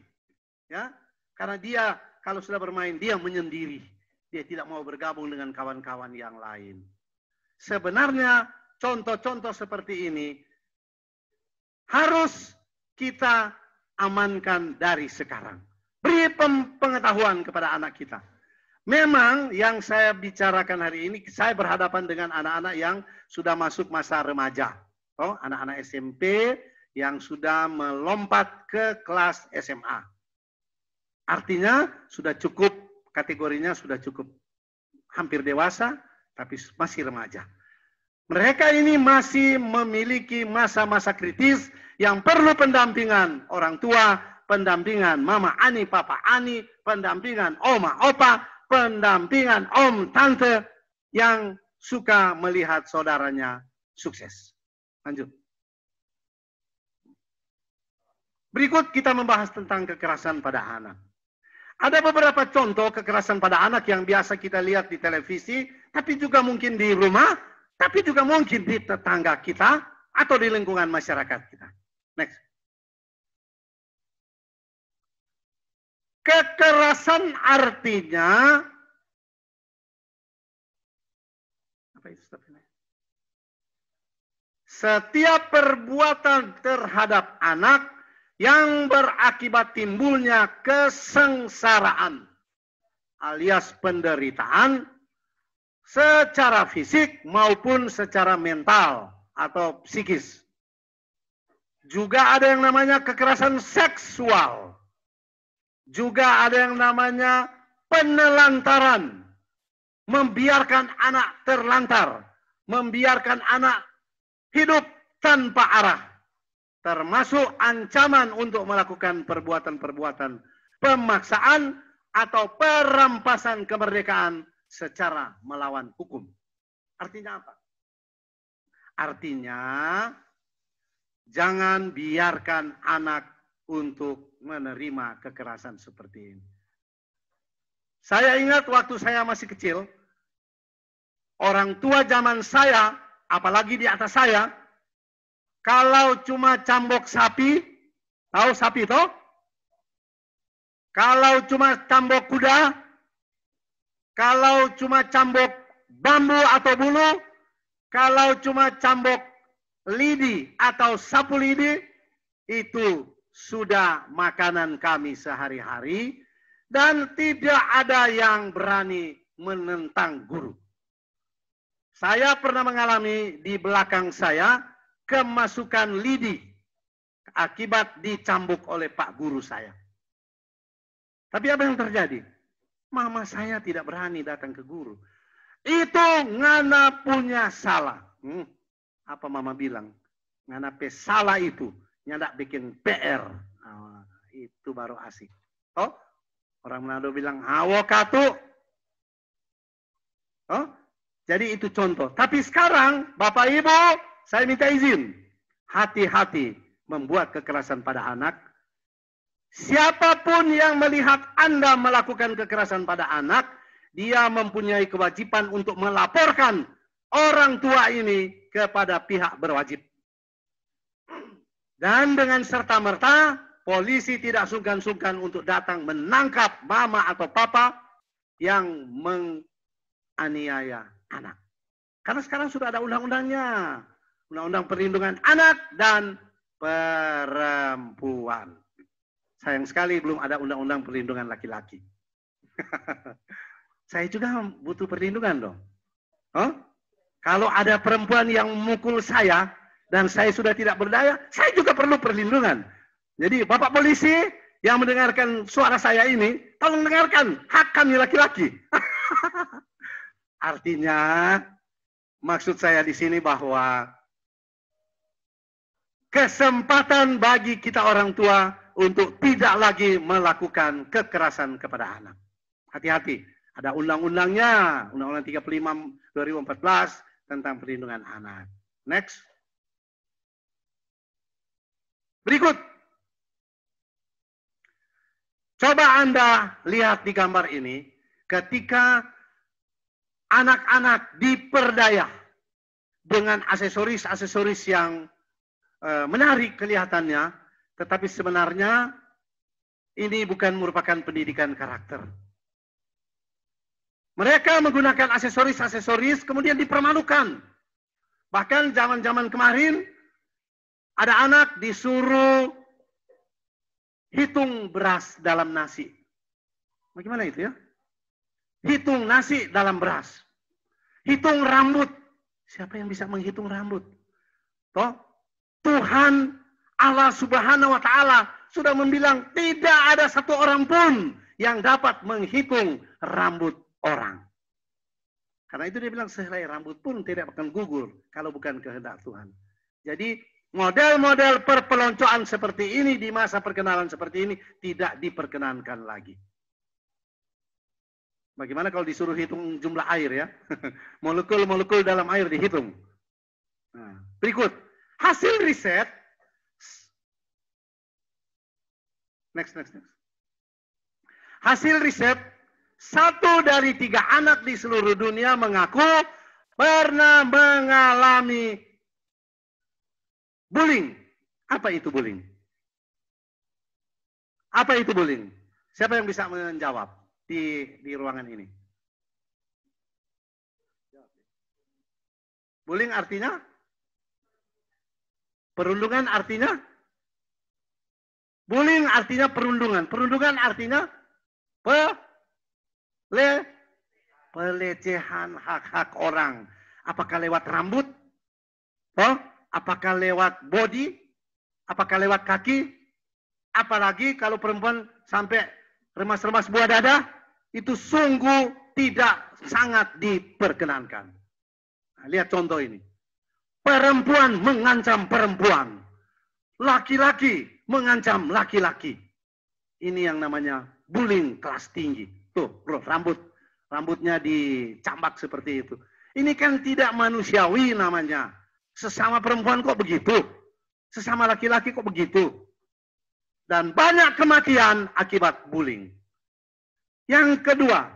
Ya, karena dia kalau sudah bermain, dia menyendiri. Dia tidak mau bergabung dengan kawan-kawan yang lain. Sebenarnya contoh-contoh seperti ini harus kita amankan dari sekarang. Beri pengetahuan kepada anak kita. Memang yang saya bicarakan hari ini, saya berhadapan dengan anak-anak yang sudah masuk masa remaja. Oh, anak-anak SMP yang sudah melompat ke kelas SMA. Artinya sudah cukup, kategorinya sudah cukup hampir dewasa, tapi masih remaja. Mereka ini masih memiliki masa-masa kritis yang perlu pendampingan orang tua, pendampingan mama ani, papa ani, pendampingan oma, opa, pendampingan om, tante yang suka melihat saudaranya sukses. Lanjut. Berikut kita membahas tentang kekerasan pada anak. Ada beberapa contoh kekerasan pada anak yang biasa kita lihat di televisi, tapi juga mungkin di rumah, tapi juga mungkin di tetangga kita atau di lingkungan masyarakat kita. Next. Kekerasan artinya apa itu? Setiap perbuatan terhadap anak yang berakibat timbulnya kesengsaraan alias penderitaan secara fisik maupun secara mental atau psikis. Juga ada yang namanya kekerasan seksual. Juga ada yang namanya penelantaran. Membiarkan anak terlantar. Membiarkan anak hidup tanpa arah. Termasuk ancaman untuk melakukan perbuatan-perbuatan pemaksaan atau perampasan kemerdekaan secara melawan hukum. Artinya apa? Artinya jangan biarkan anak untuk menerima kekerasan seperti ini. Saya ingat waktu saya masih kecil, orang tua zaman saya, apalagi di atas saya, kalau cuma cambok sapi, tahu sapi toh? Kalau cuma cambok kuda, kalau cuma cambok bambu atau bulu, kalau cuma cambok lidi atau sapu lidi, itu sudah makanan kami sehari-hari dan tidak ada yang berani menentang guru. Saya pernah mengalami di belakang saya kemasukan lidi akibat dicambuk oleh Pak Guru saya. Tapi apa yang terjadi? Mama saya tidak berani datang ke guru. Itu ngana punya salah. Apa mama bilang? Ngana pe salah itu. Nyandak bikin PR. Itu baru asik. Oh, orang Manado bilang, hawo katu. Oh, jadi itu contoh. Tapi sekarang, Bapak Ibu, saya minta izin. Hati-hati membuat kekerasan pada anak. Siapapun yang melihat Anda melakukan kekerasan pada anak, dia mempunyai kewajiban untuk melaporkan orang tua ini kepada pihak berwajib. Dan dengan serta-merta, polisi tidak sungkan-sungkan untuk datang menangkap mama atau papa yang menganiaya anak. Karena sekarang sudah ada undang-undangnya. Undang-undang Perlindungan Anak dan Perempuan. Sayang sekali belum ada undang-undang perlindungan laki-laki. Saya juga butuh perlindungan dong. Huh? Kalau ada perempuan yang memukul saya dan saya sudah tidak berdaya, saya juga perlu perlindungan. Jadi Bapak polisi yang mendengarkan suara saya ini, tolong dengarkan hak kami laki-laki. Artinya, maksud saya di sini bahwa kesempatan bagi kita orang tua untuk tidak lagi melakukan kekerasan kepada anak. Hati-hati, ada undang-undangnya, Undang-Undang 35 2014 tentang perlindungan anak. Next. Berikut. Coba Anda lihat di gambar ini, ketika anak-anak diperdaya dengan aksesoris-aksesoris yang menarik kelihatannya, tetapi sebenarnya ini bukan merupakan pendidikan karakter. Mereka menggunakan aksesoris-aksesoris kemudian dipermalukan. Bahkan zaman-zaman kemarin ada anak disuruh hitung beras dalam nasi. Bagaimana itu ya? Hitung nasi dalam beras. Hitung rambut. Siapa yang bisa menghitung rambut? Toh? Tuhan Allah Subhanahu wa Ta'ala sudah membilang tidak ada satu orang pun yang dapat menghitung rambut orang. Karena itu dia bilang sehelai rambut pun tidak akan gugur kalau bukan kehendak Tuhan. Jadi model-model perpeloncoan seperti ini di masa perkenalan seperti ini tidak diperkenankan lagi. Bagaimana kalau disuruh hitung jumlah air ya? Molekul-molekul dalam air dihitung. Nah, berikut. Hasil riset, next. Hasil riset, 1 dari 3 anak di seluruh dunia mengaku pernah mengalami bullying. Apa itu bullying? Apa itu bullying? Siapa yang bisa menjawab di ruangan ini? Bullying artinya? Perundungan artinya? Bullying artinya perundungan. Perundungan artinya pelecehan hak-hak orang. Apakah lewat rambut? Oh, apakah lewat body? Apakah lewat kaki? Apalagi kalau perempuan sampai remas-remas buah dada, itu sungguh tidak sangat diperkenankan. Nah, lihat contoh ini. Perempuan mengancam perempuan. Laki-laki mengancam laki-laki. Ini yang namanya bullying kelas tinggi. Tuh, bro, rambutnya dicambak seperti itu. Ini kan tidak manusiawi namanya. Sesama perempuan kok begitu? Sesama laki-laki kok begitu? Dan banyak kematian akibat bullying. Yang kedua,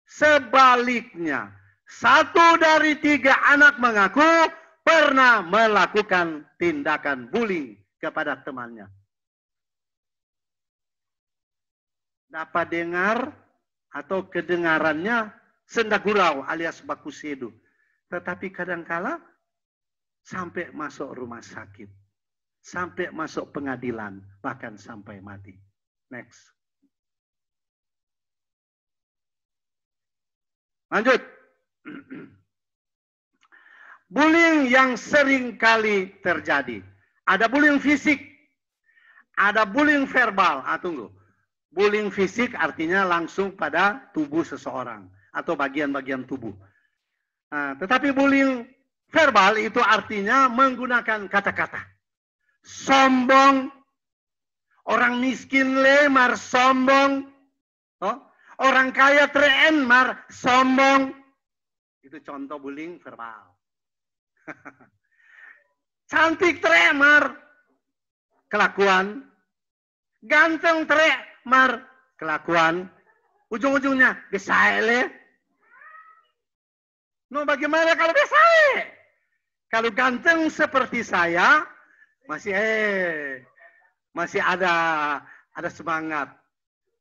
sebaliknya. 1 dari 3 anak mengaku pernah melakukan tindakan bullying kepada temannya. Dapat dengar atau kedengarannya senda gurau alias baku sedu. Tetapi kadangkala sampai masuk rumah sakit. Sampai masuk pengadilan. Bahkan sampai mati. Next. Lanjut. Bullying yang sering kali terjadi. Ada bullying fisik. Ada bullying verbal. Tunggu. Bullying fisik artinya langsung pada tubuh seseorang. Atau bagian-bagian tubuh. Tetapi bullying verbal itu artinya menggunakan kata-kata. Sombong. Orang miskin lemar sombong. Orang kaya terenmar sombong. Itu contoh bullying verbal. Cantik tremar, kelakuan. Ganteng tremar, kelakuan. Ujung-ujungnya besaile. No, bagaimana kalau besaile? Kalau ganteng seperti saya, masih ada semangat.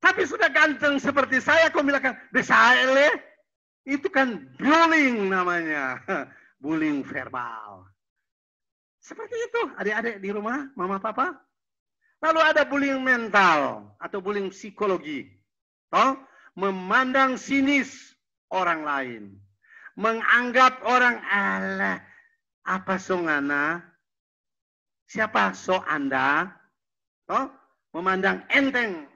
Tapi sudah ganteng seperti saya, kau bilang besaile, itu kan bullying namanya, bullying verbal. Seperti itu, adik-adik di rumah, mama papa. Lalu ada bullying mental atau bullying psikologi, toh memandang sinis orang lain, menganggap orang Allah apa songana, siapa so Anda, toh memandang enteng.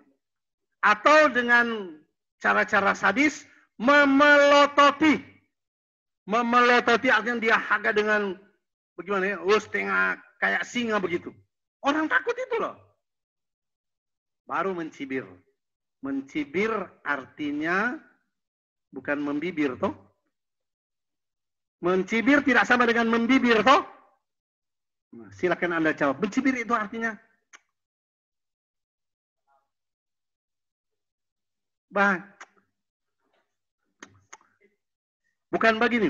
Atau dengan cara-cara sadis, memelototi. Memelototi artinya dia haga dengan, bagaimana ya, setengah kayak singa begitu. Orang takut itu loh. Baru mencibir. Mencibir artinya bukan membibir, toh. Mencibir tidak sama dengan membibir, toh. Nah, silakan Anda jawab. Mencibir itu artinya Bang, bukan begini.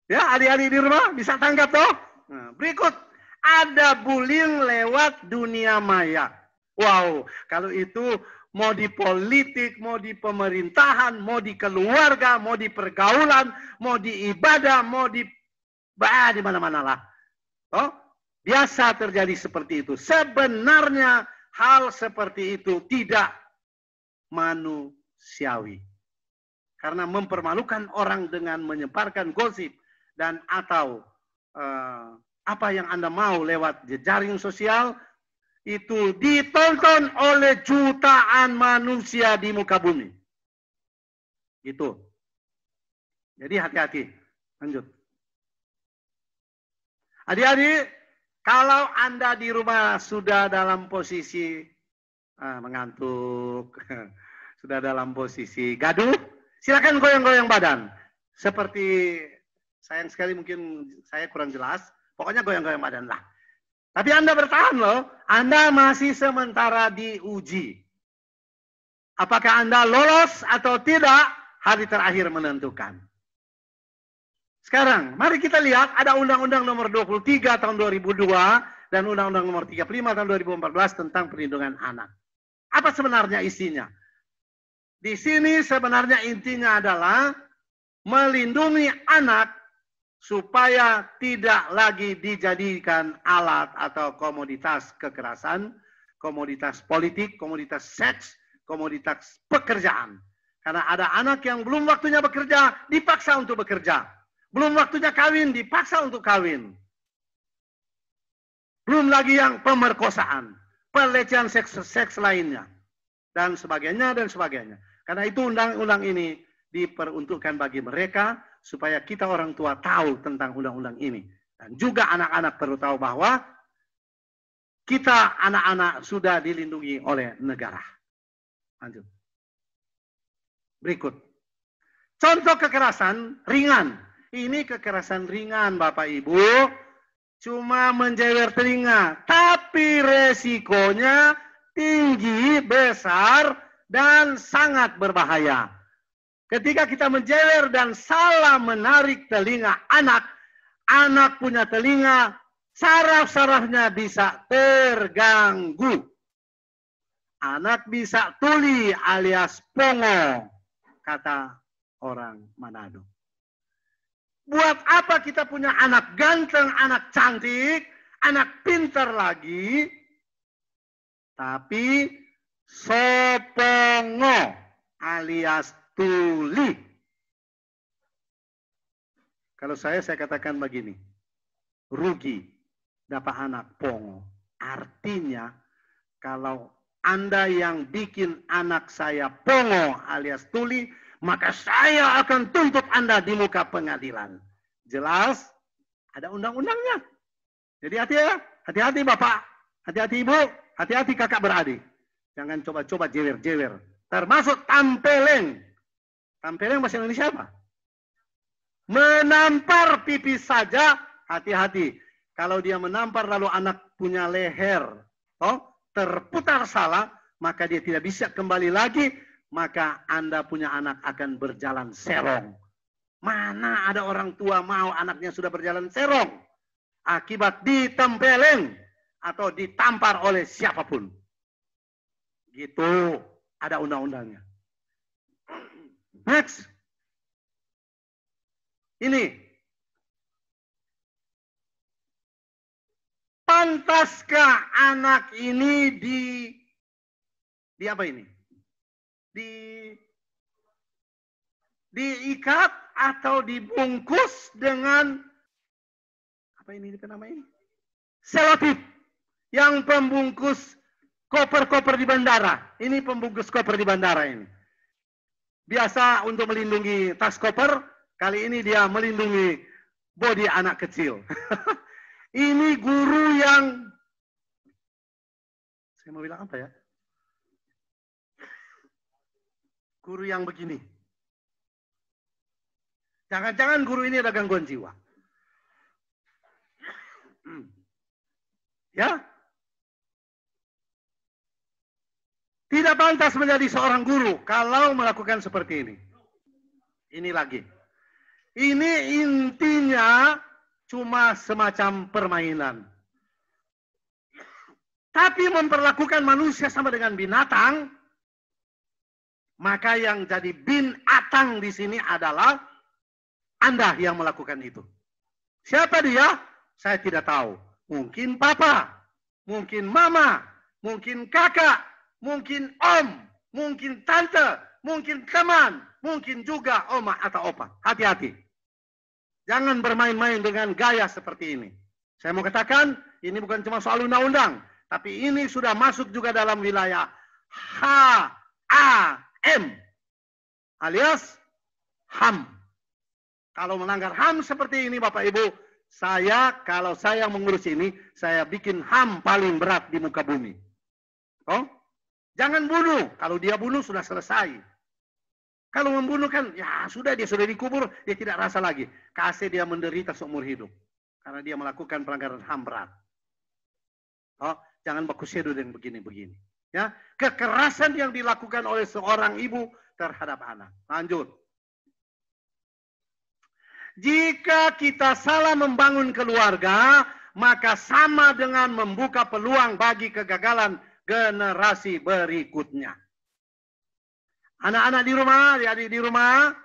Ya, adik-adik di rumah bisa tangkap toh? Nah, berikut, ada bullying lewat dunia maya. Wow, kalau itu mau di politik, mau di pemerintahan, mau di keluarga, mau di pergaulan, mau di ibadah, mau di mana-mana lah. Oh, biasa terjadi seperti itu. Sebenarnya hal seperti itu tidak manusiawi. Karena mempermalukan orang dengan menyebarkan gosip dan atau apa yang Anda mau lewat jejaring sosial, itu ditonton oleh jutaan manusia di muka bumi. Itu. Jadi hati-hati. Lanjut. Adik-adik, kalau Anda di rumah sudah dalam posisi mengantuk, sudah dalam posisi gaduh, silakan goyang-goyang badan. Seperti, sayang sekali mungkin saya kurang jelas, pokoknya goyang-goyang badan lah. Tapi Anda bertahan loh, Anda masih sementara diuji. Apakah Anda lolos atau tidak, hari terakhir menentukan. Sekarang, mari kita lihat ada Undang-Undang Nomor 23 Tahun 2002 dan Undang-Undang Nomor 35 Tahun 2014 tentang perlindungan anak. Apa sebenarnya isinya? Di sini sebenarnya intinya adalah melindungi anak supaya tidak lagi dijadikan alat atau komoditas kekerasan, komoditas politik, komoditas seks, komoditas pekerjaan. Karena ada anak yang belum waktunya bekerja, dipaksa untuk bekerja. Belum waktunya kawin, dipaksa untuk kawin. Belum lagi yang pemerkosaan, pelecehan seks lainnya, dan sebagainya, dan sebagainya. Karena itu undang-undang ini diperuntukkan bagi mereka, supaya kita orang tua tahu tentang undang-undang ini. Dan juga anak-anak perlu tahu bahwa kita anak-anak sudah dilindungi oleh negara. Lanjut. Berikut. Contoh kekerasan ringan. Ini kekerasan ringan Bapak Ibu, cuma menjewer telinga, tapi resikonya tinggi, besar, dan sangat berbahaya. Ketika kita menjewer dan salah menarik telinga anak, anak punya telinga, saraf-sarafnya bisa terganggu. Anak bisa tuli alias pongo, kata orang Manado. Buat apa kita punya anak ganteng, anak cantik, anak pintar lagi, tapi sopongo alias tuli. Kalau saya katakan begini, rugi dapat anak pongo. Artinya, kalau Anda yang bikin anak saya pongo alias tuli, maka saya akan tuntut Anda di muka pengadilan. Jelas, ada undang-undangnya. Jadi hati-hati Bapak, hati-hati Ibu, hati-hati kakak beradik. Jangan coba-coba jewer-jewer. Termasuk tampeleng. Tempeleng bahasa Indonesia apa? Menampar pipis saja, hati-hati. Kalau dia menampar lalu anak punya leher, terputar salah, maka dia tidak bisa kembali lagi, maka Anda punya anak akan berjalan serong. Mana ada orang tua mau anaknya sudah berjalan serong akibat ditempeleng atau ditampar oleh siapapun. Gitu, ada undang-undangnya. Next. Ini. Pantaskah anak ini di apa ini? Diikat atau dibungkus dengan apa ini namanya? Selotip yang pembungkus koper-koper di bandara. Ini pembungkus koper di bandara ini. Biasa untuk melindungi tas koper, kali ini dia melindungi bodi anak kecil. Ini guru yang saya mau bilang apa ya? Guru yang begini. Jangan-jangan guru ini ada gangguan jiwa. Ya? Tidak pantas menjadi seorang guru kalau melakukan seperti ini. Ini lagi. Ini intinya cuma semacam permainan. Tapi memperlakukan manusia sama dengan binatang, maka yang jadi binatang di sini adalah Anda yang melakukan itu. Siapa dia? Saya tidak tahu. Mungkin papa, mungkin mama, mungkin kakak, mungkin om, mungkin tante, mungkin teman, mungkin juga oma atau opa. Hati-hati. Jangan bermain-main dengan gaya seperti ini. Saya mau katakan, ini bukan cuma soal undang-undang, tapi ini sudah masuk juga dalam wilayah HAM, alias HAM. Kalau melanggar HAM seperti ini, Bapak Ibu, kalau saya mengurus ini, saya bikin HAM paling berat di muka bumi. Jangan bunuh. Kalau dia bunuh, sudah selesai. Kalau membunuh kan, ya sudah, dia sudah dikubur, dia tidak rasa lagi. Kasih dia menderita seumur hidup. Karena dia melakukan pelanggaran HAM berat. Jangan baku sedo dengan begini-begini. Ya, kekerasan yang dilakukan oleh seorang ibu terhadap anak. Lanjut. Jika kita salah membangun keluarga, maka sama dengan membuka peluang bagi kegagalan generasi berikutnya. Anak-anak di rumah, adik-adik di rumah,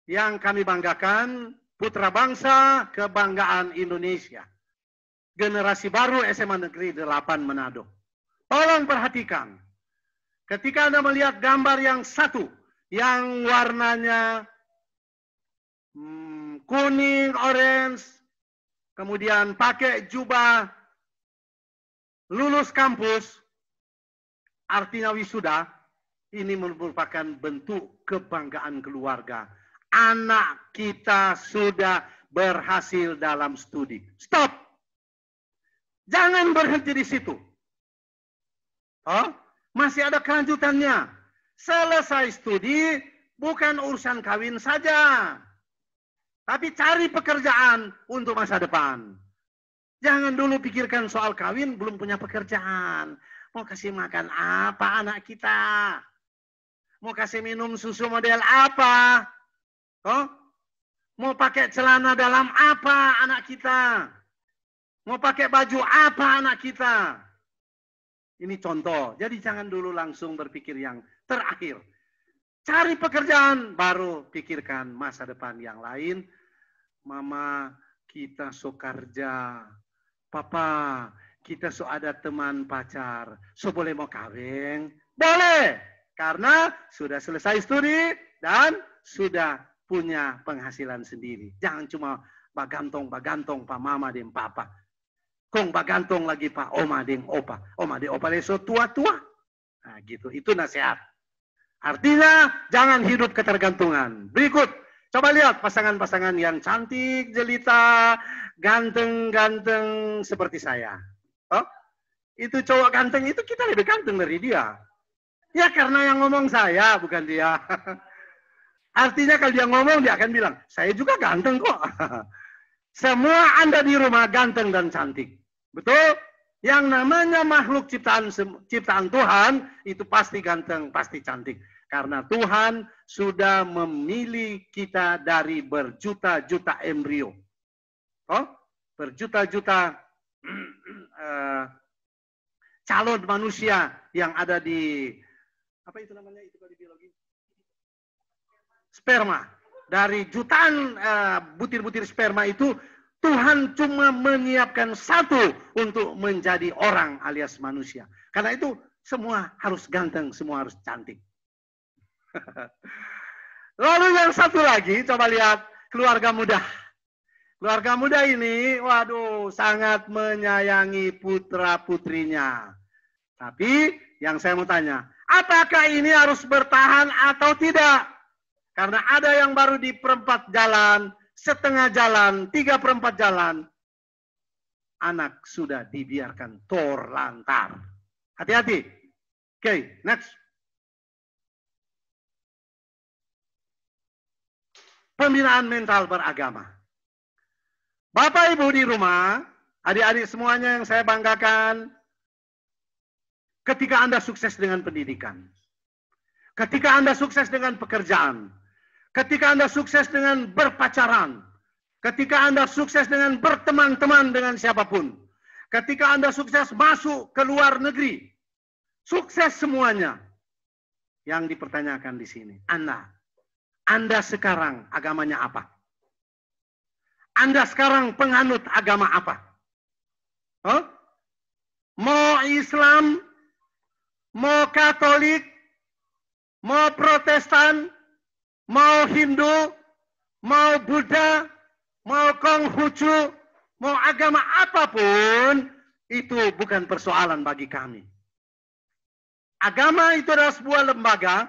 yang kami banggakan, putra bangsa, kebanggaan Indonesia. Generasi baru SMA Negeri 8 Manado. Tolong perhatikan, ketika Anda melihat gambar yang satu, yang warnanya kuning, orange, kemudian pakai jubah, lulus kampus, artinya wisuda, ini merupakan bentuk kebanggaan keluarga. Anak kita sudah berhasil dalam studi. Stop! Jangan berhenti di situ. Masih ada kelanjutannya. Selesai studi, bukan urusan kawin saja. Tapi cari pekerjaan untuk masa depan. Jangan dulu pikirkan soal kawin, belum punya pekerjaan. Mau kasih makan apa anak kita? Mau kasih minum susu model apa? Mau pakai celana dalam apa anak kita? Mau pakai baju apa anak kita? Ini contoh. Jadi jangan dulu langsung berpikir yang terakhir. Cari pekerjaan, baru pikirkan masa depan yang lain. Mama, kita so kerja. Papa, kita so ada teman pacar. So boleh mau kawin? Boleh. Karena sudah selesai studi dan sudah punya penghasilan sendiri. Jangan cuma bagantong Pak Mama dan Papa. Kong bagantong lagi Pak Oma dan Opa. Oma dan Opa leso tua-tua. Nah gitu, itu nasihat. Artinya jangan hidup ketergantungan. Berikut, coba lihat pasangan-pasangan yang cantik, jelita, ganteng-ganteng seperti saya. Itu cowok ganteng, itu kita lebih ganteng dari dia. Ya karena yang ngomong saya, bukan dia. Artinya kalau dia ngomong, dia akan bilang, saya juga ganteng kok. Semua Anda di rumah ganteng dan cantik. Betul? Yang namanya makhluk ciptaan Tuhan, itu pasti ganteng, pasti cantik. Karena Tuhan sudah memilih kita dari berjuta-juta embrio. Oh, berjuta-juta calon manusia yang ada di, apa itu namanya, itu kalau di biologi? Sperma. Dari jutaan butir-butir sperma itu, Tuhan cuma menyiapkan satu untuk menjadi orang alias manusia. Karena itu semua harus ganteng, semua harus cantik. Lalu yang satu lagi, coba lihat keluarga muda. Keluarga muda ini, waduh, sangat menyayangi putra-putrinya. Tapi yang saya mau tanya, apakah ini harus bertahan atau tidak? Karena ada yang baru di perempat jalan, setengah jalan, 3/4 jalan, anak sudah dibiarkan terlantar. Hati-hati. Oke, next. Pembinaan mental beragama. Bapak Ibu di rumah, adik-adik semuanya yang saya banggakan, ketika Anda sukses dengan pendidikan, ketika Anda sukses dengan pekerjaan, ketika Anda sukses dengan berpacaran, ketika Anda sukses dengan berteman-teman dengan siapapun, ketika Anda sukses masuk ke luar negeri, sukses semuanya. Yang dipertanyakan di sini, Anda sekarang agamanya apa? Anda sekarang penganut agama apa? Huh? Mau Islam, mau Katolik, mau Protestan, mau Hindu, mau Buddha, mau Konghucu, mau agama apapun, itu bukan persoalan bagi kami. Agama itu adalah sebuah lembaga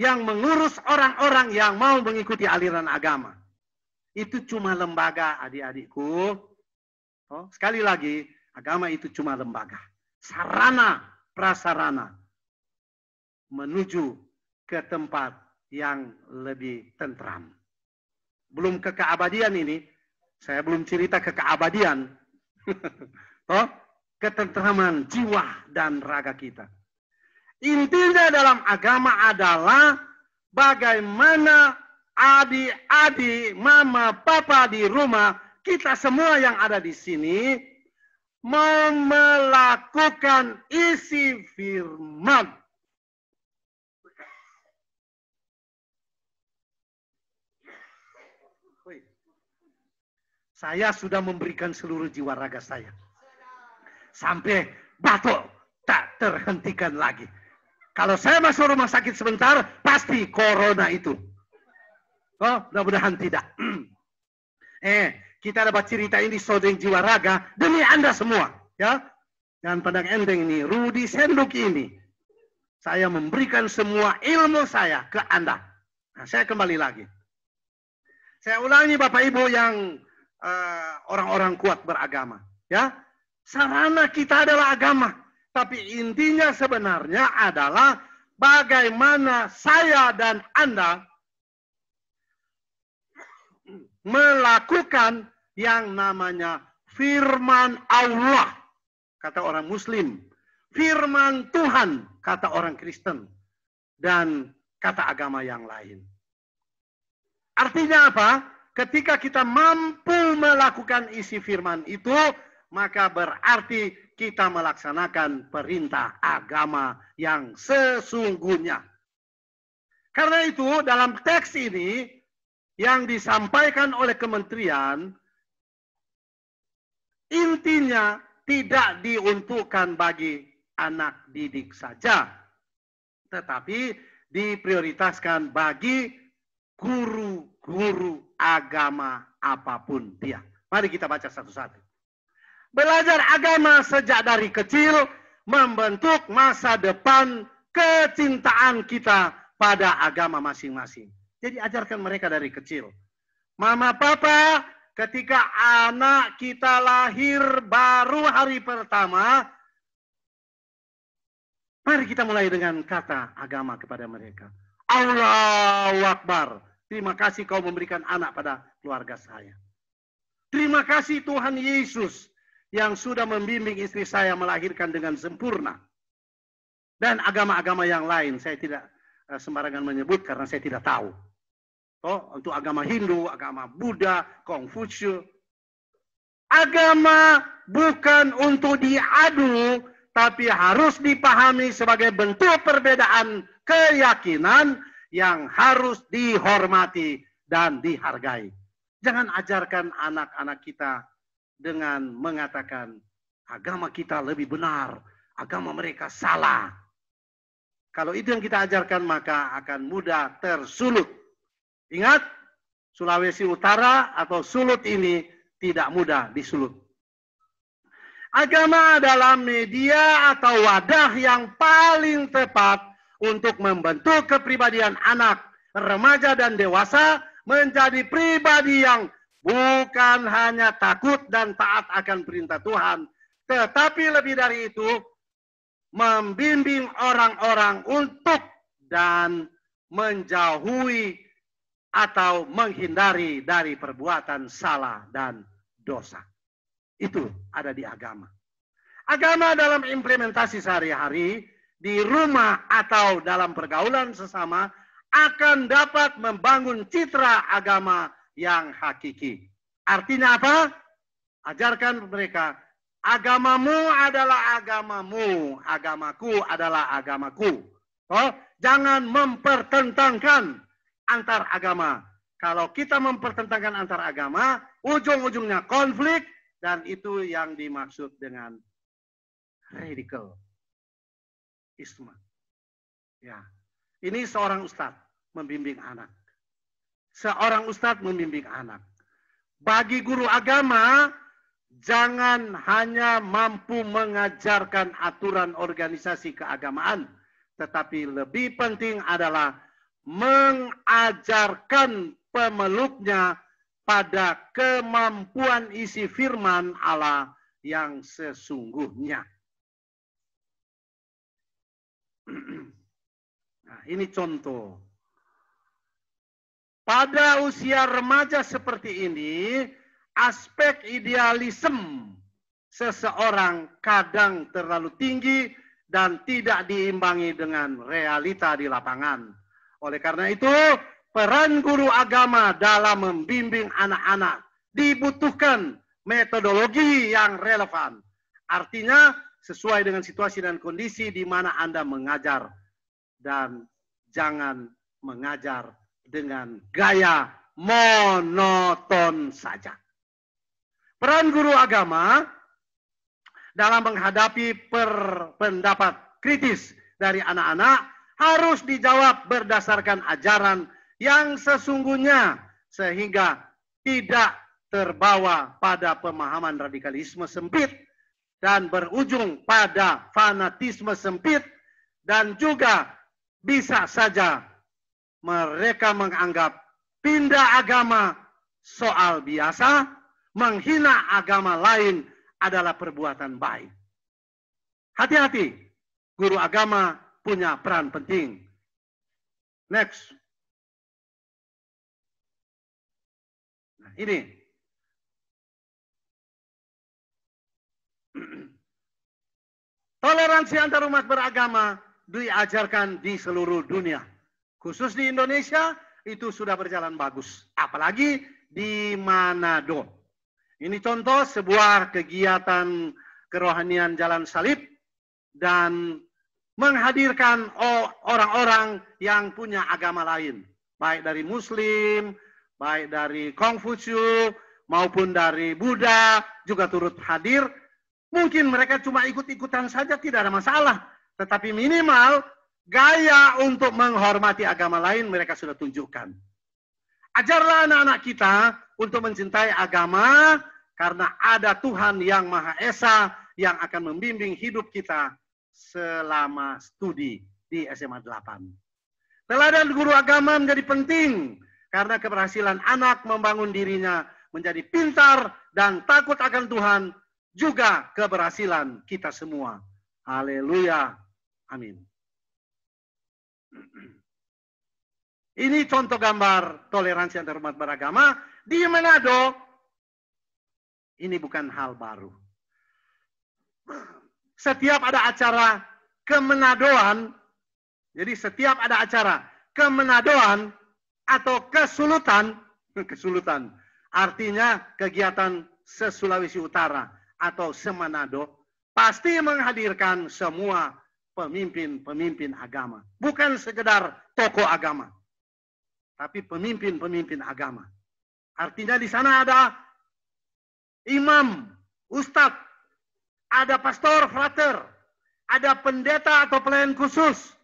yang mengurus orang-orang yang mau mengikuti aliran agama. Itu cuma lembaga, adik-adikku. Oh, sekali lagi, agama itu cuma lembaga. Sarana, prasarana. Menuju ke tempat yang lebih tentram. Belum ke keabadian ini, saya belum cerita ke keabadian. Oh, ketentraman jiwa dan raga kita. Intinya dalam agama adalah bagaimana adik-adik, mama, papa di rumah, kita semua yang ada di sini mau melakukan isi firman. Saya sudah memberikan seluruh jiwa raga saya. Sampai batuk tak terhentikan lagi. Kalau saya masuk rumah sakit sebentar, pasti corona itu. Oh, mudah-mudahan tidak. Kita dapat cerita ini Sodeng Jiwa Raga demi Anda semua. Ya, jangan pandang enteng ini. Rudi Senduk ini. Saya memberikan semua ilmu saya ke Anda. Nah, saya kembali lagi. Saya ulangi Bapak Ibu yang orang-orang kuat beragama. Ya, sarana kita adalah agama. Tapi intinya sebenarnya adalah bagaimana saya dan Anda melakukan yang namanya firman Allah, kata orang Muslim. Firman Tuhan, kata orang Kristen. Dan kata agama yang lain. Artinya apa? Ketika kita mampu melakukan isi firman itu, maka berarti kita melaksanakan perintah agama yang sesungguhnya. Karena itu dalam teks ini yang disampaikan oleh kementerian, intinya tidak diuntukkan bagi anak didik saja, tetapi diprioritaskan bagi guru-guru agama apapun dia. Mari kita baca satu-satu. Belajar agama sejak dari kecil membentuk masa depan kecintaan kita pada agama masing-masing. Jadi ajarkan mereka dari kecil. Mama, papa, ketika anak kita lahir baru hari pertama, mari kita mulai dengan kata agama kepada mereka. Allahu Akbar. Terima kasih kau memberikan anak pada keluarga saya. Terima kasih Tuhan Yesus yang sudah membimbing istri saya melahirkan dengan sempurna. Dan agama-agama yang lain saya tidak sembarangan menyebut karena saya tidak tahu. Oh, untuk agama Hindu, agama Buddha, Konghucu. Agama bukan untuk diadu, tapi harus dipahami sebagai bentuk perbedaan keyakinan yang harus dihormati dan dihargai. Jangan ajarkan anak-anak kita dengan mengatakan agama kita lebih benar, agama mereka salah. Kalau itu yang kita ajarkan maka akan mudah tersulut. Ingat, Sulawesi Utara atau Sulut ini tidak mudah disulut. Agama adalah media atau wadah yang paling tepat untuk membentuk kepribadian anak, remaja, dan dewasa menjadi pribadi yang bukan hanya takut dan taat akan perintah Tuhan, tetapi lebih dari itu, membimbing orang-orang untuk dan menjauhi atau menghindari dari perbuatan salah dan dosa. Itu ada di agama. Agama dalam implementasi sehari-hari, di rumah atau dalam pergaulan sesama, akan dapat membangun citra agama yang hakiki. Artinya apa? Ajarkan mereka, agamamu adalah agamamu, agamaku adalah agamaku. Oh, jangan mempertentangkan antar agama. Kalau kita mempertentangkan antar agama, ujung-ujungnya konflik, dan itu yang dimaksud dengan radikal Islam. Ya, ini seorang ustadz membimbing anak. Seorang ustadz membimbing anak. Bagi guru agama, jangan hanya mampu mengajarkan aturan organisasi keagamaan, tetapi lebih penting adalah mengajarkan pemeluknya pada kemampuan isi firman Allah yang sesungguhnya. Nah, ini contoh. Pada usia remaja seperti ini, aspek idealisme seseorang kadang terlalu tinggi dan tidak diimbangi dengan realita di lapangan. Oleh karena itu, peran guru agama dalam membimbing anak-anak dibutuhkan metodologi yang relevan. Artinya, sesuai dengan situasi dan kondisi di mana Anda mengajar. Dan jangan mengajar dengan gaya monoton saja. Peran guru agama dalam menghadapi pendapat kritis dari anak-anak harus dijawab berdasarkan ajaran yang sesungguhnya sehingga tidak terbawa pada pemahaman radikalisme sempit dan berujung pada fanatisme sempit, dan juga bisa saja mereka menganggap pindah agama soal biasa, menghina agama lain adalah perbuatan baik. Hati-hati, guru agama punya peran penting. Next. Nah, ini. Toleransi antar umat beragama diajarkan di seluruh dunia. Khusus di Indonesia, itu sudah berjalan bagus. Apalagi di Manado. Ini contoh sebuah kegiatan kerohanian Jalan Salib dan menghadirkan orang-orang yang punya agama lain. Baik dari Muslim, baik dari Konghucu, maupun dari Buddha juga turut hadir. Mungkin mereka cuma ikut-ikutan saja, tidak ada masalah. Tetapi minimal gaya untuk menghormati agama lain mereka sudah tunjukkan. Ajarlah anak-anak kita untuk mencintai agama karena ada Tuhan yang Maha Esa yang akan membimbing hidup kita selama studi di SMA 8. Teladan guru agama menjadi penting karena keberhasilan anak membangun dirinya menjadi pintar dan takut akan Tuhan juga keberhasilan kita semua. Haleluya. Amin. Ini contoh gambar toleransi antar umat beragama. Di Manado, ini bukan hal baru. Setiap ada acara kemenadoan, jadi setiap ada acara kemenadoan atau kesulutan, artinya kegiatan se-Sulawesi Utara atau se-Manado, pasti menghadirkan semua pemimpin-pemimpin agama. Bukan sekedar tokoh agama, tapi pemimpin-pemimpin agama. Artinya di sana ada imam, ustadz, ada pastor, frater, ada pendeta atau pelayan khusus,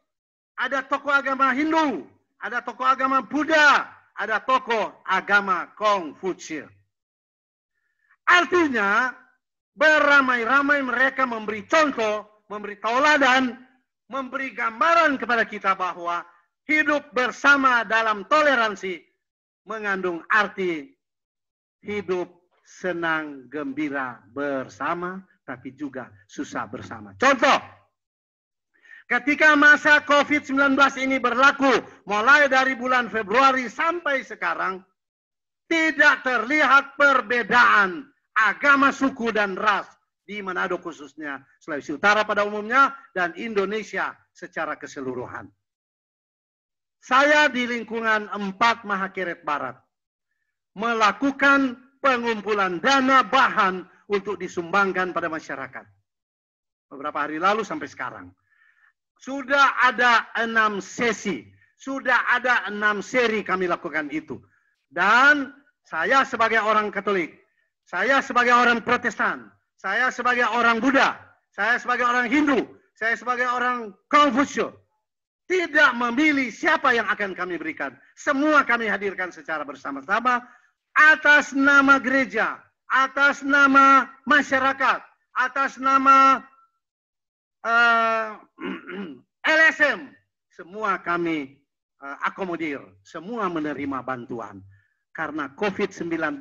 ada tokoh agama Hindu, ada tokoh agama Buddha, ada tokoh agama Konghucu. Artinya, beramai-ramai mereka memberi contoh, memberi tauladan, memberi gambaran kepada kita bahwa hidup bersama dalam toleransi mengandung arti hidup senang, gembira bersama, tapi juga susah bersama. Contoh, ketika masa COVID-19 ini berlaku, mulai dari bulan Februari sampai sekarang, tidak terlihat perbedaan agama, suku, dan ras di Manado khususnya, Sulawesi Utara pada umumnya, dan Indonesia secara keseluruhan. Saya di lingkungan 4 Mahakeret Barat melakukan pengumpulan dana bahan untuk disumbangkan pada masyarakat. Beberapa hari lalu sampai sekarang. Sudah ada 6 sesi, sudah ada 6 seri kami lakukan itu. Dan saya sebagai orang Katolik, saya sebagai orang Protestan, saya sebagai orang Buddha, saya sebagai orang Hindu, saya sebagai orang Konghucu, tidak memilih siapa yang akan kami berikan. Semua kami hadirkan secara bersama-sama atas nama gereja, atas nama masyarakat, atas nama LSM. Semua kami akomodir, semua menerima bantuan. Karena COVID-19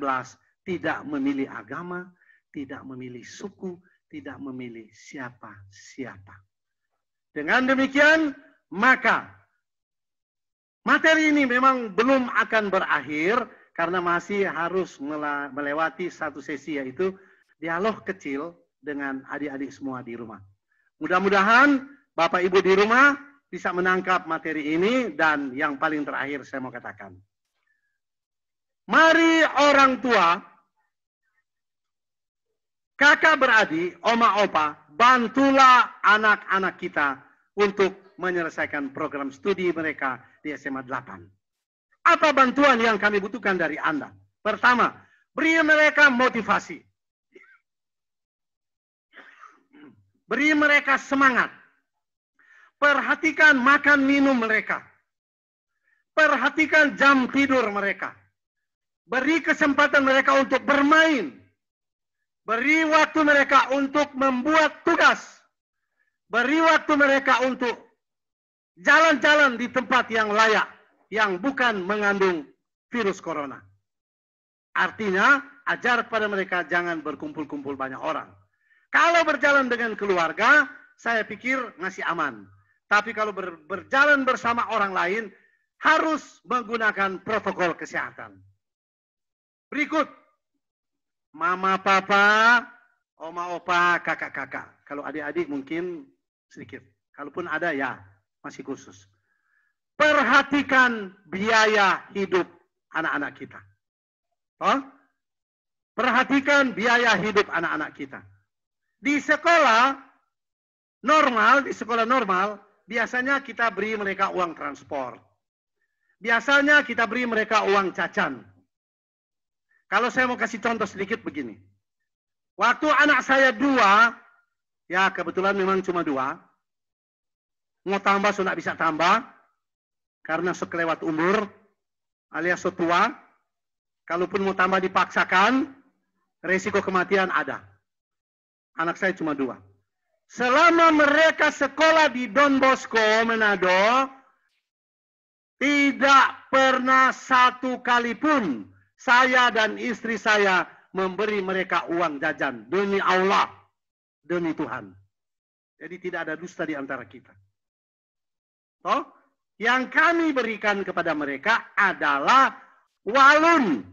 tidak memilih agama, tidak memilih suku, tidak memilih siapa-siapa. Dengan demikian, maka materi ini memang belum akan berakhir karena masih harus melewati satu sesi, yaitu dialog kecil dengan adik-adik semua di rumah. Mudah-mudahan Bapak Ibu di rumah bisa menangkap materi ini, dan yang paling terakhir saya mau katakan. Mari orang tua, kakak beradik, oma opa, bantulah anak-anak kita untuk menyelesaikan program studi mereka di SMA 8. Apa bantuan yang kami butuhkan dari Anda? Pertama, beri mereka motivasi. Beri mereka semangat. Perhatikan makan minum mereka. Perhatikan jam tidur mereka. Beri kesempatan mereka untuk bermain. Beri waktu mereka untuk membuat tugas. Beri waktu mereka untuk jalan-jalan di tempat yang layak, yang bukan mengandung virus corona. Artinya, ajar kepada mereka jangan berkumpul-kumpul banyak orang. Kalau berjalan dengan keluarga, saya pikir masih aman. Tapi kalau berjalan bersama orang lain, harus menggunakan protokol kesehatan. Berikut, mama, papa, oma, opa, kakak-kakak. Kalau adik-adik mungkin sedikit. Kalaupun ada, ya masih khusus. Perhatikan biaya hidup anak-anak kita. Oh? Perhatikan biaya hidup anak-anak kita. Di sekolah normal, biasanya kita beri mereka uang transport. Biasanya kita beri mereka uang jajan. Kalau saya mau kasih contoh sedikit begini. Waktu anak saya 2, ya kebetulan memang cuma 2. Mau tambah, sudah bisa tambah. Karena sekelewat umur, alias setua. Kalaupun mau tambah dipaksakan, resiko kematian ada. Anak saya cuma 2. Selama mereka sekolah di Don Bosco, Manado, tidak pernah satu kali pun saya dan istri saya memberi mereka uang jajan. Demi Allah, demi Tuhan. Jadi tidak ada dusta di antara kita. Toh? yang kami berikan kepada mereka adalah walun.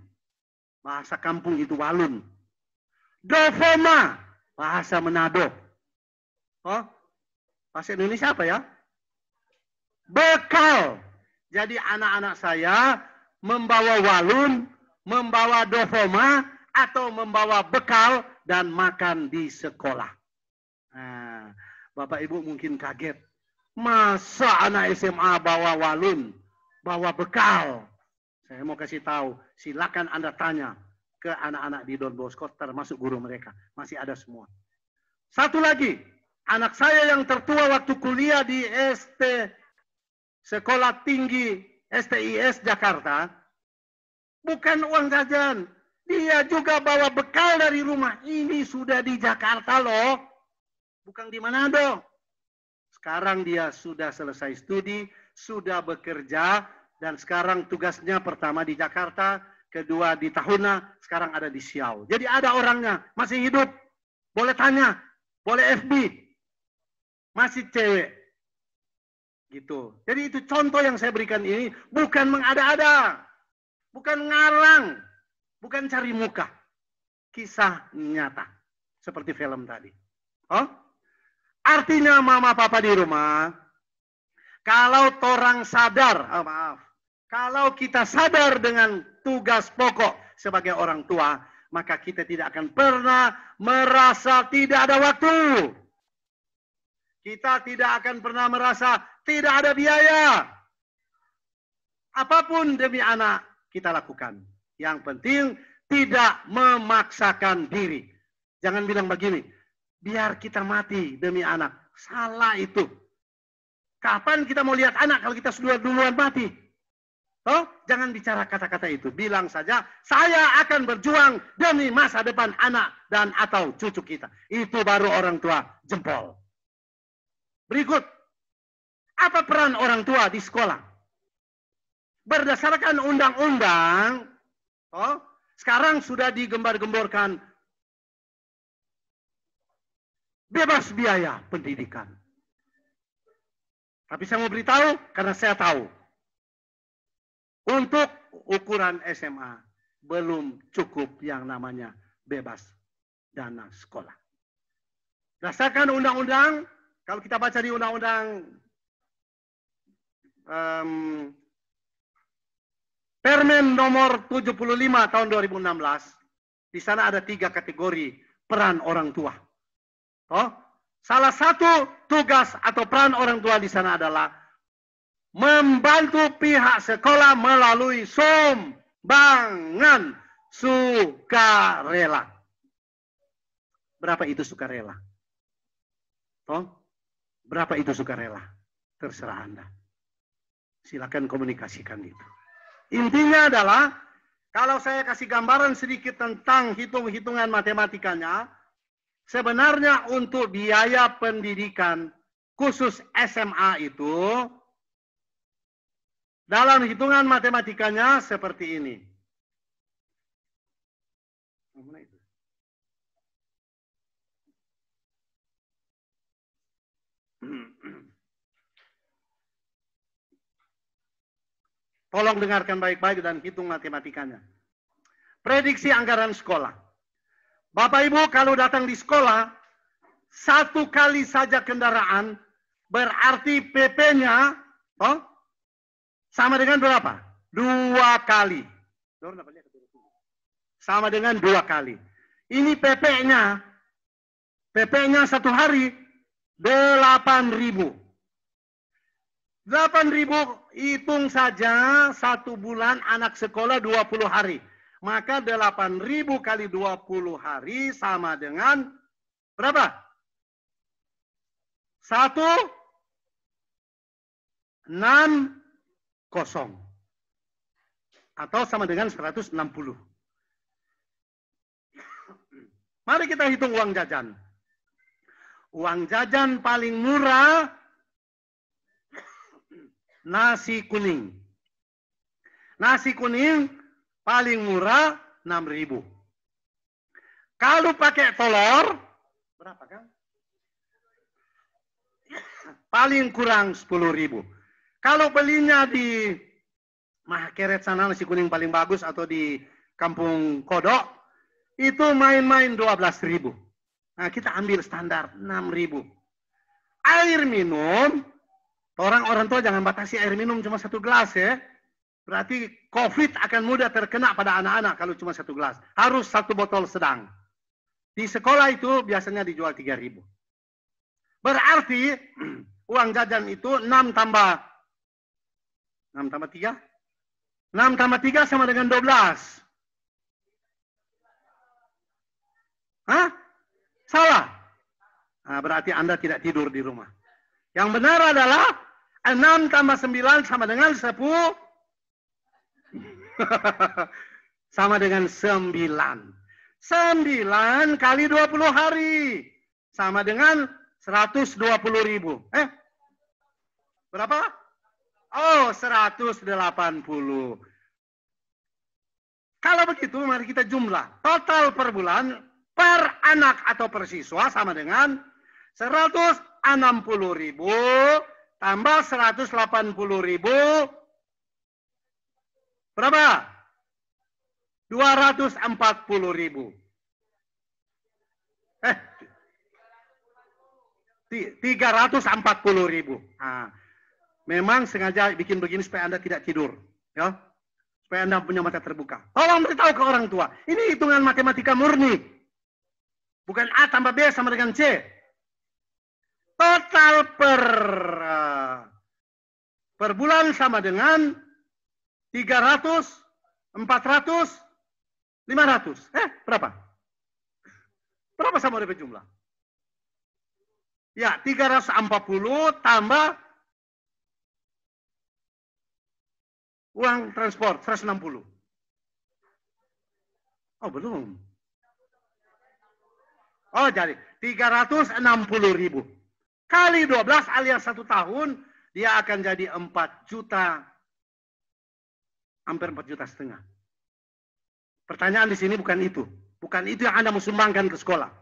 Bahasa kampung itu walun. Dofoma, bahasa Manado. Oh, bahasa Indonesia apa ya? Bekal. Jadi anak-anak saya membawa walun, membawa dofoma, atau membawa bekal dan makan di sekolah. Nah, Bapak Ibu mungkin kaget. Masa anak SMA bawa walun, bawa bekal? Saya mau kasih tahu, silakan Anda tanya ke anak-anak di Don Bosco, termasuk guru mereka. Masih ada semua. Satu lagi, anak saya yang tertua waktu kuliah di Sekolah Tinggi STIS Jakarta, bukan uang jajan. Dia juga bawa bekal dari rumah. Ini sudah di Jakarta loh. Bukan di Manado. Sekarang dia sudah selesai studi, sudah bekerja, dan sekarang tugasnya pertama di Jakarta, kedua di Tahuna, sekarang ada di Siau. Jadi ada orangnya, masih hidup. Boleh tanya, boleh FB. Masih cewek. Gitu. Jadi itu contoh yang saya berikan ini, bukan mengada-ada. Bukan ngarang. Bukan cari muka. Kisah nyata. Seperti film tadi. Oh? Artinya mama papa di rumah, kalau torang sadar, kalau kita sadar dengan tugas pokok sebagai orang tua, maka kita tidak akan pernah merasa tidak ada waktu. Kita tidak akan pernah merasa tidak ada biaya. Apapun demi anak kita lakukan. Yang penting tidak memaksakan diri. Jangan bilang begini, biar kita mati demi anak. Salah itu. Kapan kita mau lihat anak kalau kita sudah duluan mati? Oh, jangan bicara kata-kata itu. Bilang saja, saya akan berjuang demi masa depan anak dan atau cucu kita. Itu baru orang tua jempol. Berikut, apa peran orang tua di sekolah? Berdasarkan undang-undang, sekarang sudah digembar-gemborkan bebas biaya pendidikan. Tapi saya mau beritahu karena saya tahu. Untuk ukuran SMA belum cukup yang namanya bebas dana sekolah. Berdasarkan undang-undang, kalau kita baca di undang-undang Permen nomor 75 tahun 2016, di sana ada 3 kategori peran orang tua. Salah satu tugas atau peran orang tua di sana adalah membantu pihak sekolah melalui sumbangan sukarela. Berapa itu sukarela? Berapa itu sukarela? Terserah Anda. Silakan komunikasikan itu. Intinya adalah, kalau saya kasih gambaran sedikit tentang hitung-hitungan matematikanya, sebenarnya untuk biaya pendidikan khusus SMA itu, dalam hitungan matematikanya seperti ini. Tolong dengarkan baik-baik dan hitung matematikanya. Prediksi anggaran sekolah. Bapak Ibu kalau datang di sekolah, 1 kali saja kendaraan, berarti PP-nya sama dengan berapa? 2 kali. Sama dengan 2 kali. Ini PP-nya 1 hari 8.000. 8.000 hitung saja 1 bulan anak sekolah 20 hari. Maka 8.000 kali 20 hari sama dengan berapa? 160. Atau sama dengan 160. Mari kita hitung uang jajan. Uang jajan paling murah nasi kuning. Nasi kuning paling murah 6.000. Kalau pakai telur, berapa kan? Paling kurang 10.000. Kalau belinya di Mahakeret sana, nasi kuning paling bagus, atau di Kampung Kodok, itu main-main 12.000. Nah, kita ambil standar 6.000. Air minum, orang tua jangan batasi air minum cuma 1 gelas ya. Berarti COVID akan mudah terkena pada anak-anak kalau cuma 1 gelas. Harus 1 botol sedang. Di sekolah itu biasanya dijual 3.000. Berarti uang jajan itu 6 tambah 3? 6 tambah 3 sama dengan 12. Hah? Salah. Nah, berarti Anda tidak tidur di rumah. Yang benar adalah 6 tambah 9 sama dengan 10. Sama dengan 9. 9 kali 20 hari. Sama dengan 120.000. Berapa? Oh, 180. Kalau begitu, mari kita jumlah. Total per bulan, per anak atau per siswa sama dengan 160.000 tambah 180.000. Berapa? 240.000. 340.000. Nah, memang sengaja bikin begini supaya Anda tidak tidur, ya. Supaya Anda punya mata terbuka. Tolong beritahu ke orang tua. Ini hitungan matematika murni. Bukan A tambah B sama dengan C. Total per bulan sama dengan 300, 400, 500. Berapa? Berapa sama dengan jumlah? Ya, 340 tambah uang transport 160. Oh, belum. Oh, jadi 360.000 kali 12 alias 1 tahun, dia akan jadi 4 juta, hampir 4,5 juta. Pertanyaan di sini bukan itu. Bukan itu yang Anda mau sumbangkan ke sekolah.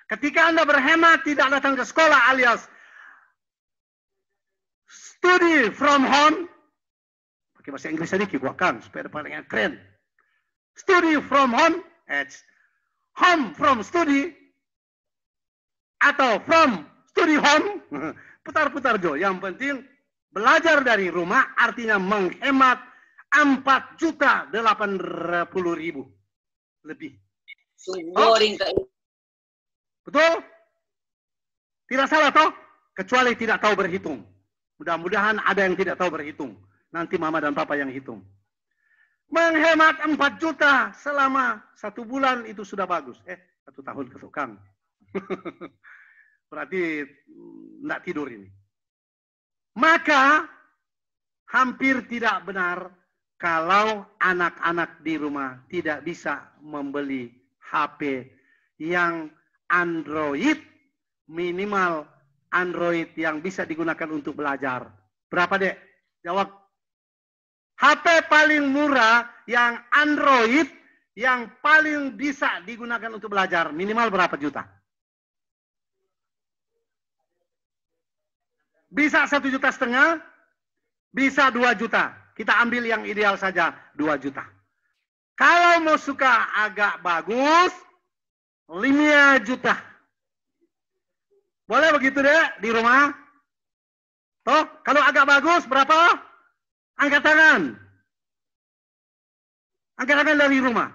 Ketika Anda berhemat tidak datang ke sekolah alias study from home, pakai bahasa Inggris sedikit gua kan supaya paling keren. Study from home, home from study, atau from study home, putar-putar Jo. Yang penting belajar dari rumah artinya menghemat 4,80.000 lebih. Boring oh. Betul? Tidak salah toh? Kecuali tidak tahu berhitung. Mudah-mudahan ada yang tidak tahu berhitung. Nanti mama dan papa yang hitung. Menghemat 4 juta selama 1 bulan itu sudah bagus. 1 tahun ketukang. Berarti tidak tidur ini. Maka hampir tidak benar kalau anak-anak di rumah tidak bisa membeli HP yang Android, minimal Android yang bisa digunakan untuk belajar. Berapa, Dek? Jawab. HP paling murah yang Android yang paling bisa digunakan untuk belajar, minimal berapa juta? Bisa 1,5 juta, bisa 2 juta. Kita ambil yang ideal saja, 2 juta. Kalau mau suka agak bagus, 5 juta. Boleh begitu deh di rumah? Toh, kalau agak bagus berapa? Angkat tangan. Angkat tangan dari rumah.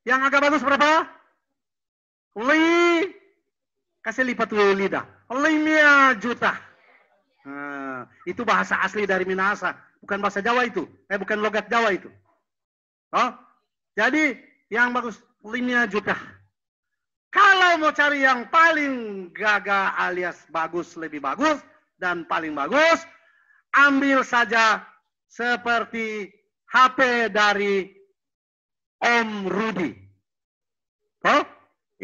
Yang agak bagus berapa? Kasih lipat dulu lidah. 5 juta. Nah, itu bahasa asli dari Minahasa. Bukan bahasa Jawa itu. Bukan logat Jawa itu. Oh, jadi yang bagus 5 juta. Kalau mau cari yang paling gagah alias bagus, lebih bagus, dan paling bagus, ambil saja seperti HP dari Om Rudi. Oh,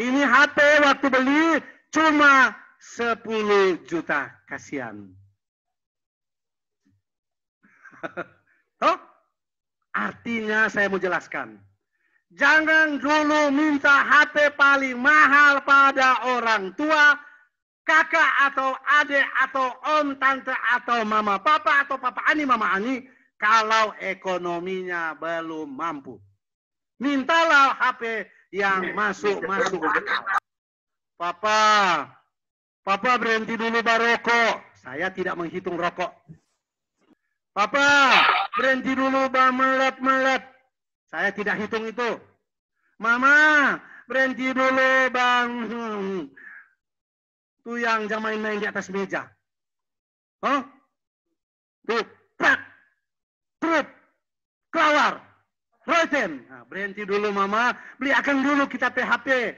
ini HP waktu beli cuma 10 juta. Kasihan. Oh, artinya saya mau jelaskan. Jangan dulu minta HP paling mahal pada orang tua kakak atau adik atau om, tante atau mama, papa atau papa ani, mama ani, kalau ekonominya belum mampu. Mintalah HP yang masuk akal. Papa berhenti dulu barokok. Saya tidak menghitung rokok. Papa berhenti dulu melet. Saya tidak hitung itu. Mama berhenti dulu bang. Tuh yang jangan main-main di atas meja. Oh? Tuh, prak, trut, kelawar, roten. Nah, berhenti dulu mama, belikan dulu kita PHP.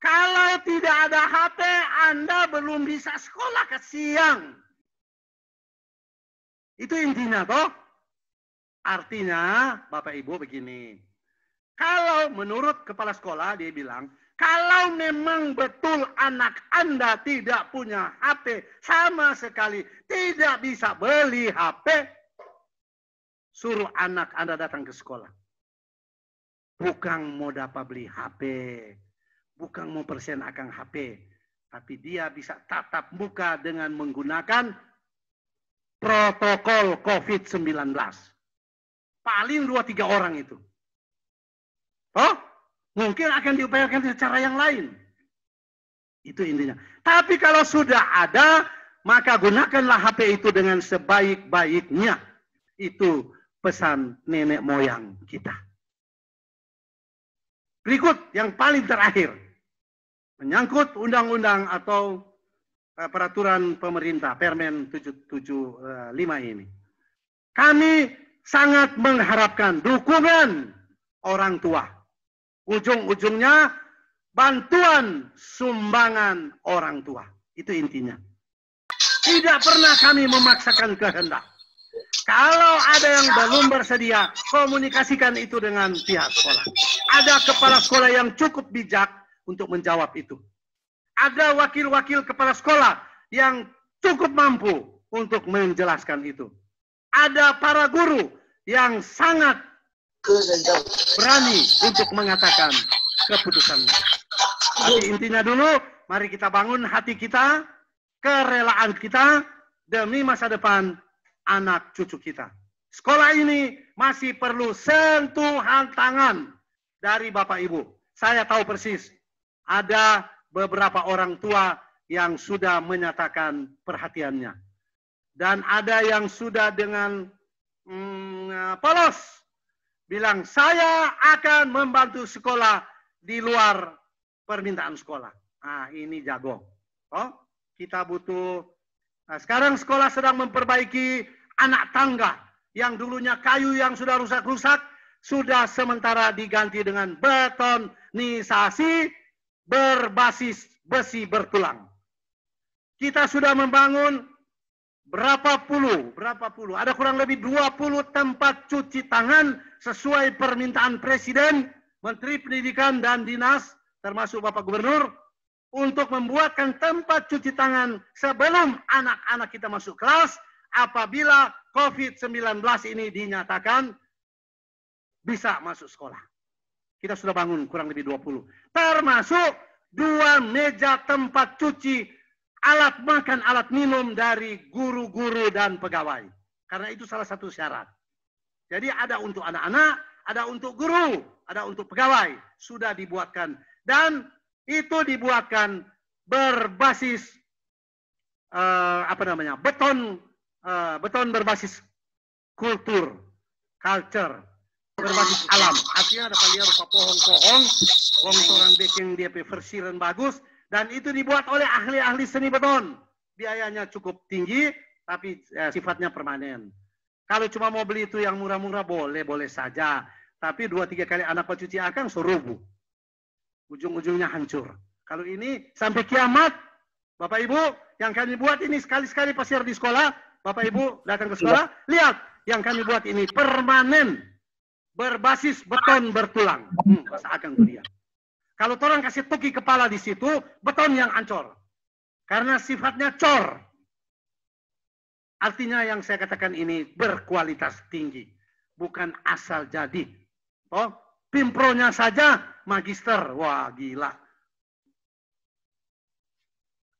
Kalau tidak ada HP, Anda belum bisa sekolah ke siang. Itu intinya toh. Artinya, Bapak Ibu begini. Kalau menurut kepala sekolah, dia bilang, kalau memang betul anak Anda tidak punya HP sama sekali, tidak bisa beli HP, suruh anak Anda datang ke sekolah. Bukan mau dapat beli HP, bukan mau persen akan HP, tapi dia bisa tatap muka dengan menggunakan protokol COVID-19. Paling 2-3 orang itu. Oh, mungkin akan diupayakan secara yang lain. Itu intinya. Tapi kalau sudah ada, maka gunakanlah HP itu dengan sebaik-baiknya. Itu pesan nenek moyang kita. Berikut yang paling terakhir. Menyangkut undang-undang atau peraturan pemerintah, Permen 775 ini. Kami sangat mengharapkan dukungan orang tua. Ujung-ujungnya bantuan sumbangan orang tua. Itu intinya. Tidak pernah kami memaksakan kehendak. Kalau ada yang belum bersedia, komunikasikan itu dengan pihak sekolah. Ada kepala sekolah yang cukup bijak untuk menjawab itu. Ada wakil-wakil kepala sekolah yang cukup mampu untuk menjelaskan itu. Ada para guru yang sangat berani untuk mengatakan keputusannya. Tapi intinya dulu, mari kita bangun hati kita, kerelaan kita demi masa depan anak cucu kita. Sekolah ini masih perlu sentuhan tangan dari Bapak Ibu. Saya tahu persis, ada beberapa orang tua yang sudah menyatakan perhatiannya. Dan ada yang sudah dengan polos bilang, saya akan membantu sekolah di luar permintaan sekolah. Nah, ini jago. Oh, kita butuh. Nah, sekarang sekolah sedang memperbaiki anak tangga yang dulunya kayu yang sudah rusak-rusak, sudah sementara diganti dengan betonisasi berbasis besi bertulang. Kita sudah membangun berapa puluh, ada kurang lebih 20 tempat cuci tangan sesuai permintaan Presiden, Menteri Pendidikan dan Dinas, termasuk Bapak Gubernur, untuk membuatkan tempat cuci tangan sebelum anak-anak kita masuk kelas apabila COVID-19 ini dinyatakan bisa masuk sekolah. Kita sudah bangun kurang lebih 20. Termasuk 2 meja tempat cuci, alat makan, alat minum dari guru-guru dan pegawai. Karena itu salah satu syarat. Jadi ada untuk anak-anak, ada untuk guru, ada untuk pegawai. Sudah dibuatkan. Dan itu dibuatkan berbasis beton berbasis culture, berbasis alam. Artinya ada kalian rupa pohon-pohon, orang bikin dia versiran bagus, dan itu dibuat oleh ahli-ahli seni beton. Biayanya cukup tinggi, tapi sifatnya permanen. Kalau cuma mau beli itu yang murah-murah boleh saja, tapi 2-3 kali anak pencuci akan serubuh. Ujung-ujungnya hancur. Kalau ini sampai kiamat, Bapak Ibu, yang kami buat ini sekali-sekali pasir di sekolah, Bapak Ibu datang ke sekolah, lihat yang kami buat ini permanen, berbasis beton bertulang. Masa akan kuliah. Kalau orang kasih tuki kepala di situ, beton yang ancor. Karena sifatnya cor. Artinya yang saya katakan ini berkualitas tinggi. Bukan asal jadi. Oh, Pimpronya saja magister. Wah, gila.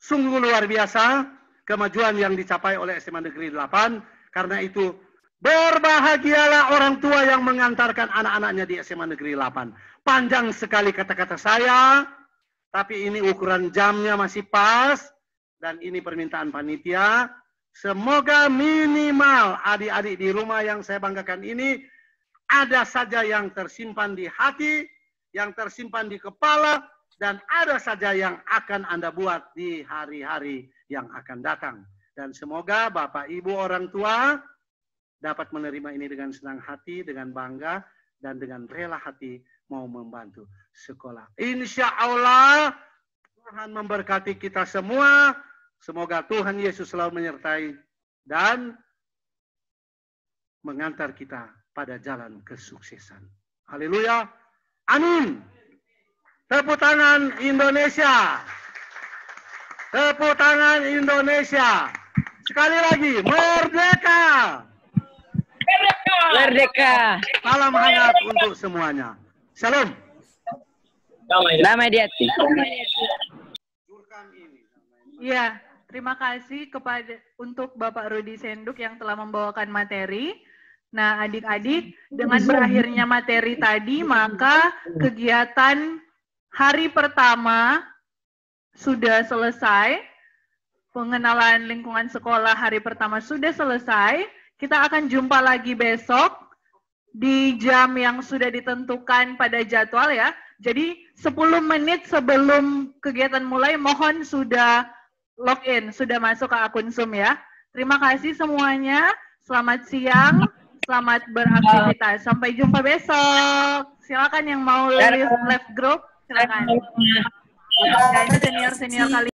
Sungguh luar biasa kemajuan yang dicapai oleh SMA Negeri 8. Karena itu, berbahagialah orang tua yang mengantarkan anak-anaknya di SMA Negeri 8. Panjang sekali kata-kata saya, tapi ini ukuran jamnya masih pas, dan ini permintaan panitia. Semoga minimal adik-adik di rumah yang saya banggakan ini, ada saja yang tersimpan di hati, yang tersimpan di kepala, dan ada saja yang akan Anda buat di hari-hari yang akan datang. Dan semoga Bapak Ibu orang tua dapat menerima ini dengan senang hati, dengan bangga, dan dengan rela hati mau membantu sekolah. Insya Allah Tuhan memberkati kita semua. Semoga Tuhan Yesus selalu menyertai dan mengantar kita pada jalan kesuksesan. Haleluya. Amin. Tepuk tangan Indonesia. Tepuk tangan Indonesia. Sekali lagi, merdeka. Merdeka. Salam hangat untuk semuanya. Shalom. Damai di hati. Iya, terima kasih untuk Bapak Rudi Senduk yang telah membawakan materi. Nah, adik-adik, dengan berakhirnya materi tadi, maka kegiatan hari pertama sudah selesai. Pengenalan lingkungan sekolah hari pertama sudah selesai. Kita akan jumpa lagi besok di jam yang sudah ditentukan pada jadwal ya. Jadi 10 menit sebelum kegiatan mulai, mohon sudah login, sudah masuk ke akun Zoom ya. Terima kasih semuanya. Selamat siang, selamat beraktivitas. Sampai jumpa besok. Silakan yang mau live group, silakan. Dan senior-senior kalian.